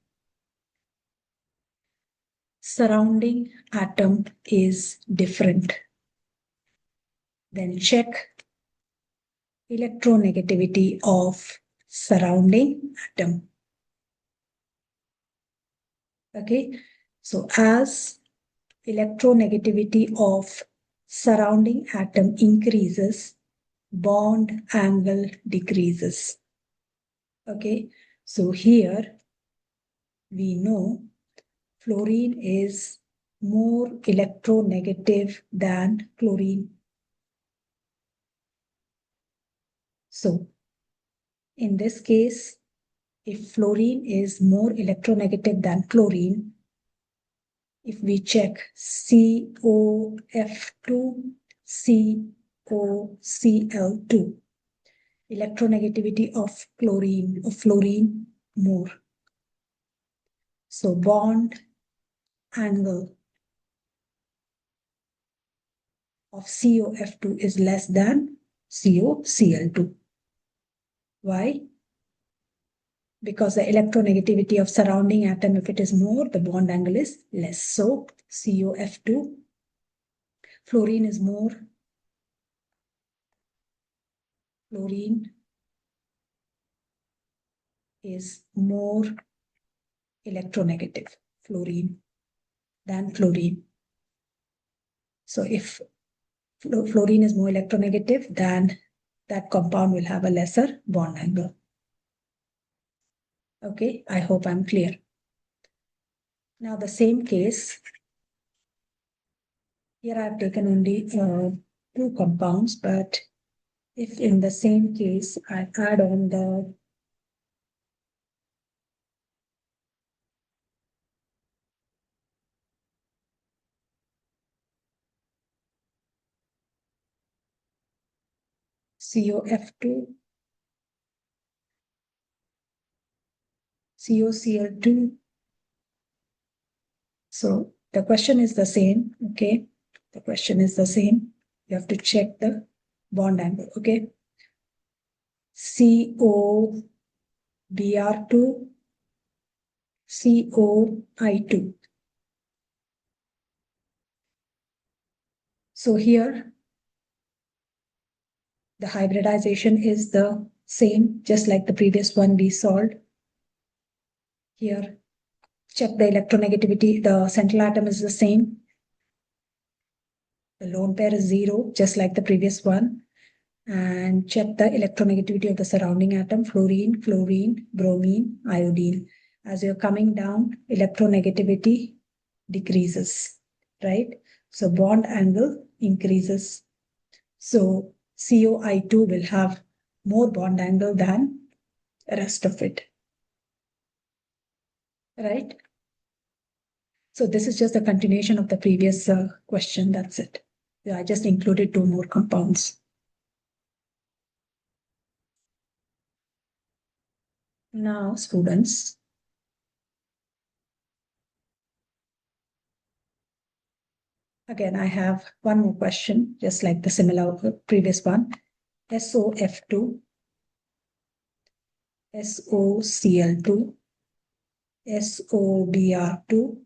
Surrounding atom is different. Then check electronegativity of surrounding atom. Okay, so as electronegativity of surrounding atom increases, bond angle decreases. Okay, so here we know fluorine is more electronegative than chlorine. So in this case, if fluorine is more electronegative than chlorine, if we check COF2, COCl2, electronegativity of fluorine more. So bond angle of COF2 is less than COCl2. Why? Because the electronegativity of surrounding atom, if it is more, the bond angle is less. So COF2, fluorine is more. Fluorine is more electronegative, fluorine, than chlorine. So if fluorine is more electronegative, then that compound will have a lesser bond angle. Okay, I hope I'm clear. Now the same case, here I've taken only 2 compounds, but if in the same case I add on the COF2, COCl2. So the question is the same, okay? The question is the same. You have to check the bond angle, okay? COBr2, COI2. So here, the hybridization is the same, just like the previous one we solved. Here, check the electronegativity. The central atom is the same. The lone pair is 0, just like the previous one. And check the electronegativity of the surrounding atom, fluorine, chlorine, bromine, iodine. As you're coming down, electronegativity decreases, right? So bond angle increases. So COI2 will have more bond angle than the rest of it, right? So this is just a continuation of the previous question, that's it. I just included 2 more compounds. Now, students, again, I have one more question, just like the similar previous one. SOF2, SOCl2, SOBr2,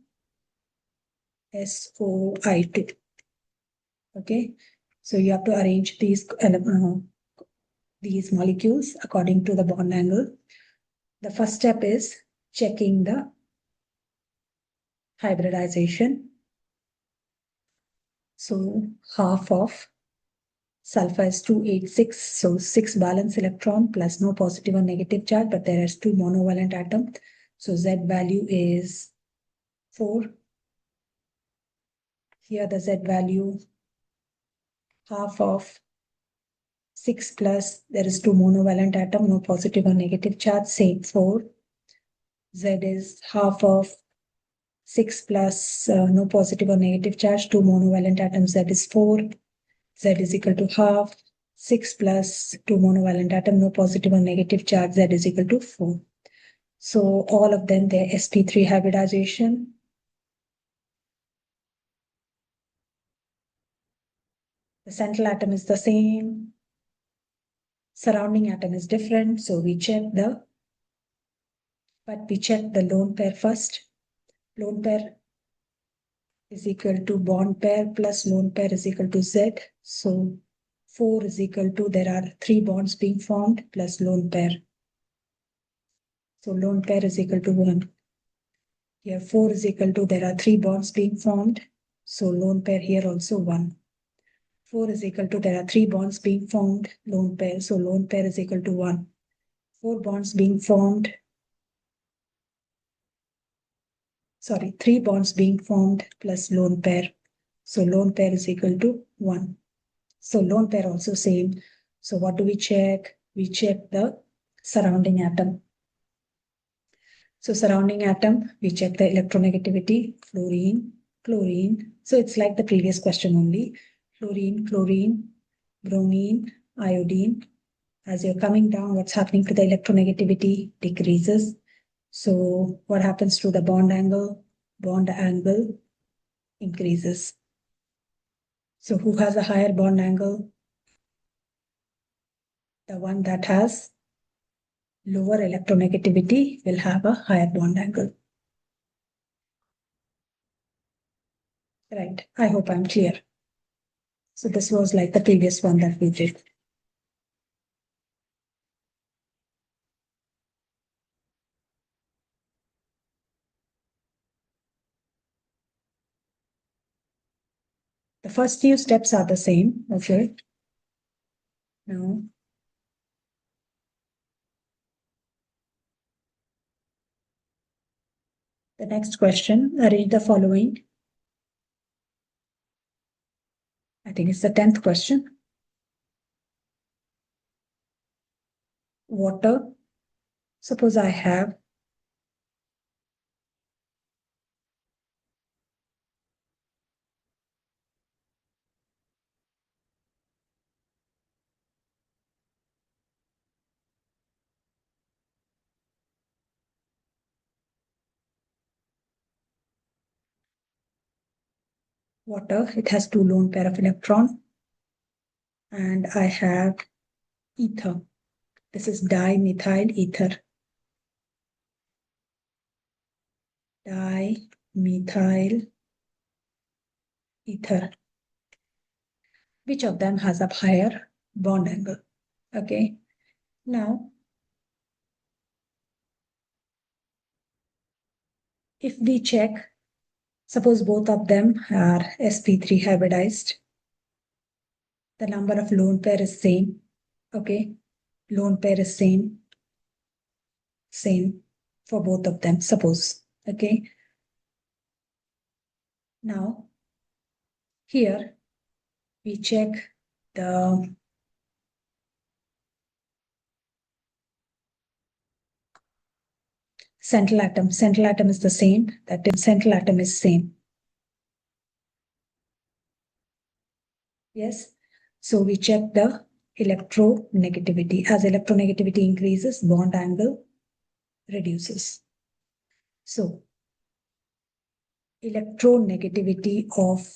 SOI2. Okay, so you have to arrange these molecules according to the bond angle. The first step is checking the hybridization. So half of sulfur is 286. So 6 valence electron plus no positive or negative charge, but there is 2 monovalent atom. So Z value is 4. Here the Z value, half of 6 plus, there is 2 monovalent atom, no positive or negative charge, same 4. Z is half of 6 plus no positive or negative charge, 2 monovalent atoms, Z is 4. Z is equal to half. 6 plus 2 monovalent atom, no positive or negative charge, Z is equal to 4. So all of them, their sp3 hybridization. The central atom is the same. Surrounding atom is different. So we check the lone pair first. Lone pair is equal to bond pair plus lone pair is equal to Z. So 4 is equal to, there are 3 bonds being formed plus lone pair. So lone pair is equal to 1. Here 4 is equal to, there are 3 bonds being formed. So lone pair here also 1. 4 is equal to, there are 3 bonds being formed, lone pair. So lone pair is equal to 1. 4 bonds being formed. 3 bonds being formed plus lone pair. So lone pair is equal to 1. So lone pair also same. So what do we check? We check the surrounding atom. So surrounding atom, we check the electronegativity, fluorine, chlorine. So it's like the previous question only. Fluorine, chlorine, bromine, iodine. As you're coming down, what's happening to the electronegativity? Decreases. So what happens to the bond angle? Bond angle increases. So who has a higher bond angle? The one that has lower electronegativity will have a higher bond angle. Right. I hope I'm clear. So this was like the previous one that we did. The first few steps are the same. Okay. Now, the next question, read the following. I think it's the 10th question. Water. Suppose I have water. It has 2 lone pair of electron. And I have ether. This is dimethyl ether. Dimethyl ether. Which of them has a higher bond angle? Okay. Now, if we check, suppose both of them are sp3 hybridized. The number of lone pair is same. Okay. Lone pair is same for both of them, suppose. Okay. Now, here we check the central atom. Central atom is the same. That is, central atom is same. Yes. So we check the electronegativity. As electronegativity increases, bond angle reduces. So electronegativity of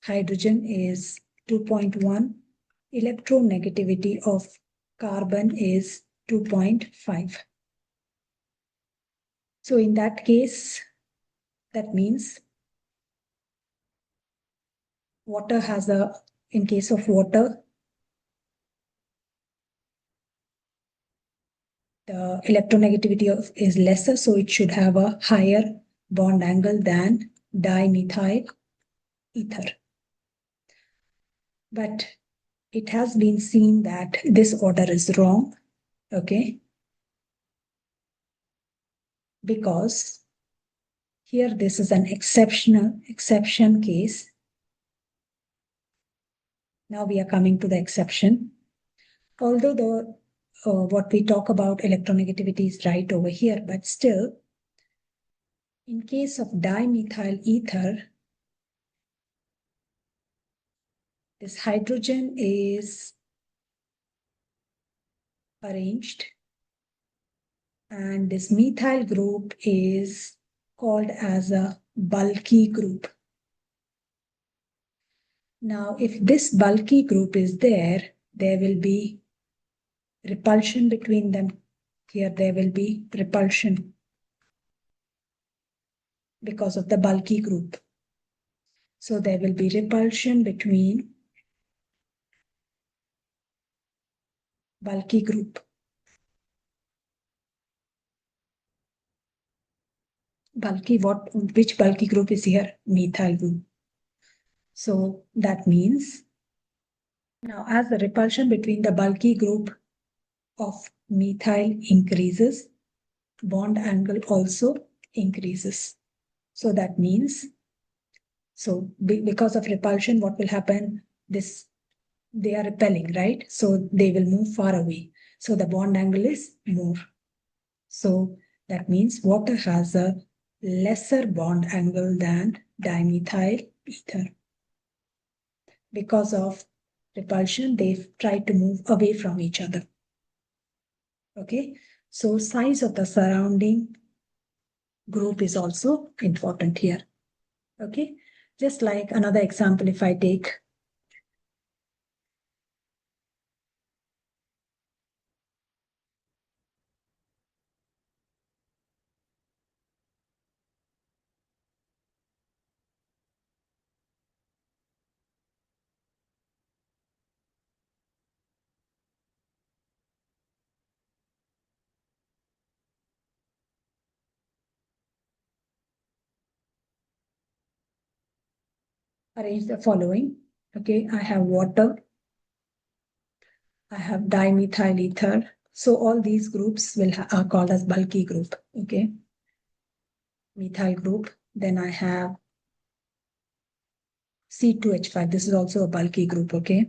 hydrogen is 2.1. Electronegativity of carbon is 2.5. So in that case, that means water has a, in case of water, the electronegativity is lesser, so it should have a higher bond angle than dimethyl ether. But it has been seen that this order is wrong, okay? Because here this is an exception case. Now we are coming to the exception. Although the what we talk about electronegativity is right over here, but still, in case of dimethyl ether, this hydrogen is arranged and this methyl group is called as a bulky group. Now, if this bulky group is there will be repulsion between them. Here there will be repulsion because of the bulky group. So there will be repulsion between bulky group. Which bulky group is here? Methyl group. So that means now as the repulsion between the bulky group of methyl increases, bond angle also increases. So that means, because of repulsion, what will happen? They are repelling, right? So they will move far away. So the bond angle is more. So that means water has a lesser bond angle than dimethyl ether. Because of repulsion, they try to move away from each other. Okay, so size of the surrounding group is also important here. Okay, just like another example, if I take arrange the following. Okay, I have water, I have dimethyl ether. So all these groups are called as bulky group. Okay, methyl group. Then I have C2H5. This is also a bulky group. Okay.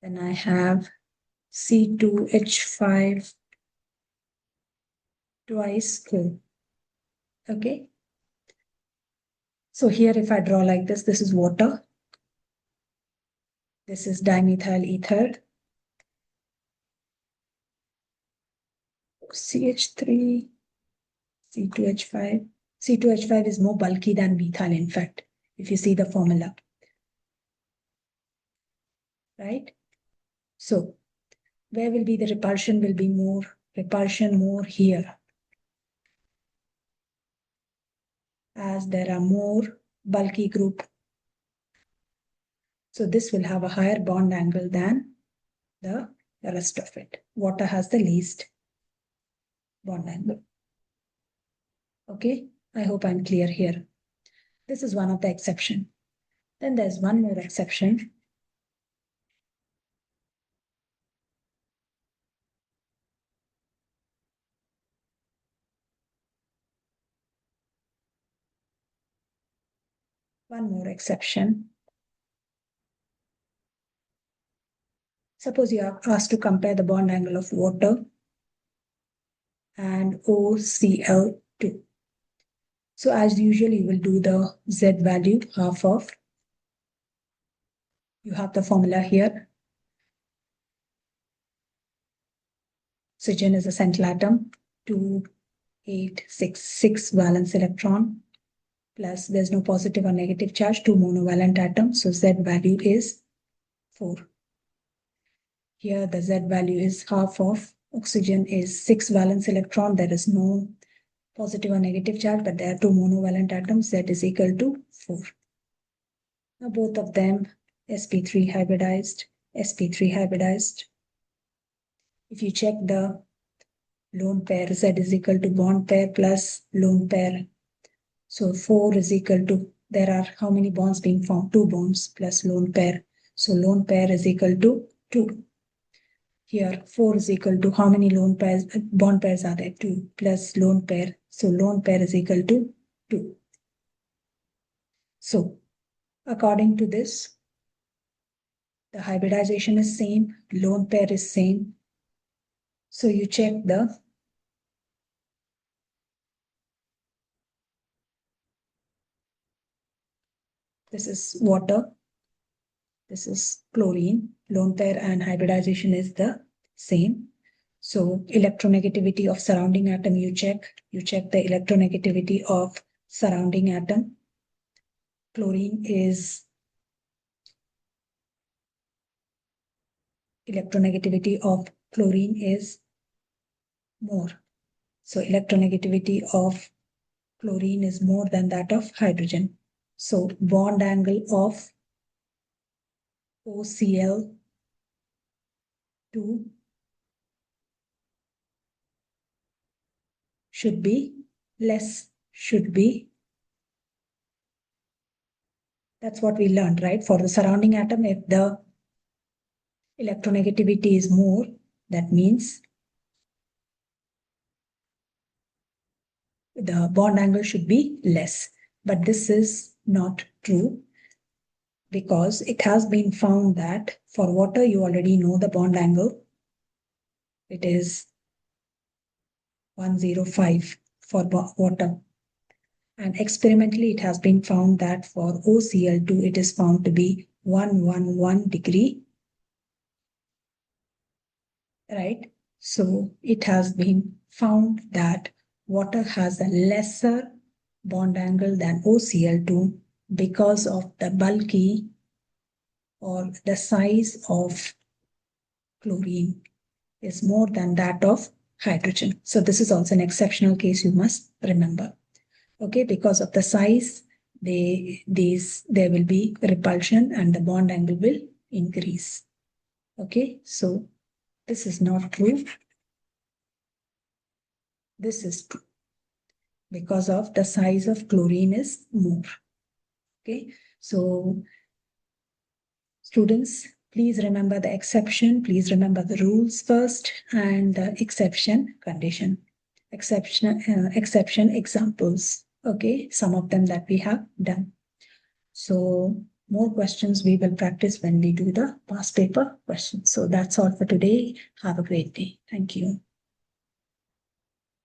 Then I have C2H5 twice 4. Okay. So here, if I draw like this is water. This is dimethyl ether. CH3, C2H5. C2H5 is more bulky than methyl, in fact, if you see the formula. Right? So, where will be the repulsion? Will be more repulsion more here, as there are more bulky group. So this will have a higher bond angle than the rest of it. Water has the least bond angle. Okay, I hope I'm clear here. This is one of the exception. Then there's one more exception. One more exception. Suppose you are asked to compare the bond angle of water and OCl2. So as usual, you will do the Z value half of. You have the formula here. Oxygen is a central atom, 2866 valence electron, plus there's no positive or negative charge, 2 monovalent atoms. So Z value is 4. Here the Z value is half of. Oxygen is 6 valence electron. There is no positive or negative charge, but there are 2 monovalent atoms. Z is equal to 4. Now both of them sp3 hybridized, sp3 hybridized. If you check the lone pair, Z is equal to bond pair plus lone pair. So 4 is equal to there are how many bonds being formed? 2 bonds plus lone pair. So lone pair is equal to 2. Here 4 is equal to how many lone pairs, bond pairs are there? 2 plus lone pair. So lone pair is equal to 2. So according to this, the hybridization is same, lone pair is same. So you check this is water, this is chlorine, lone pair and hybridization is the same. So electronegativity of surrounding atom you check the electronegativity of surrounding atom. Chlorine is electronegativity of chlorine is more. So electronegativity of chlorine is more than that of hydrogen. So bond angle of OCl2 should be less, that's what we learned, right? For the surrounding atom, if the electronegativity is more, that means the bond angle should be less. But this is not true, because it has been found that for water, you already know the bond angle. It is 105 for water. And experimentally, it has been found that for OCl2, it is found to be 111 degree, right? So it has been found that water has a lesser bond angle than OCl2 because of the bulky or the size of chlorine is more than that of hydrogen. So this is also an exceptional case you must remember. Okay, because of the size, there will be repulsion and the bond angle will increase. Okay, so this is not true. This is true because of the size of chlorine is more. Okay, so students, please remember the exception. Please remember the rules first and the exception condition. Exception examples. Okay, some of them that we have done. So more questions we will practice when we do the past paper questions. So that's all for today. Have a great day. Thank you.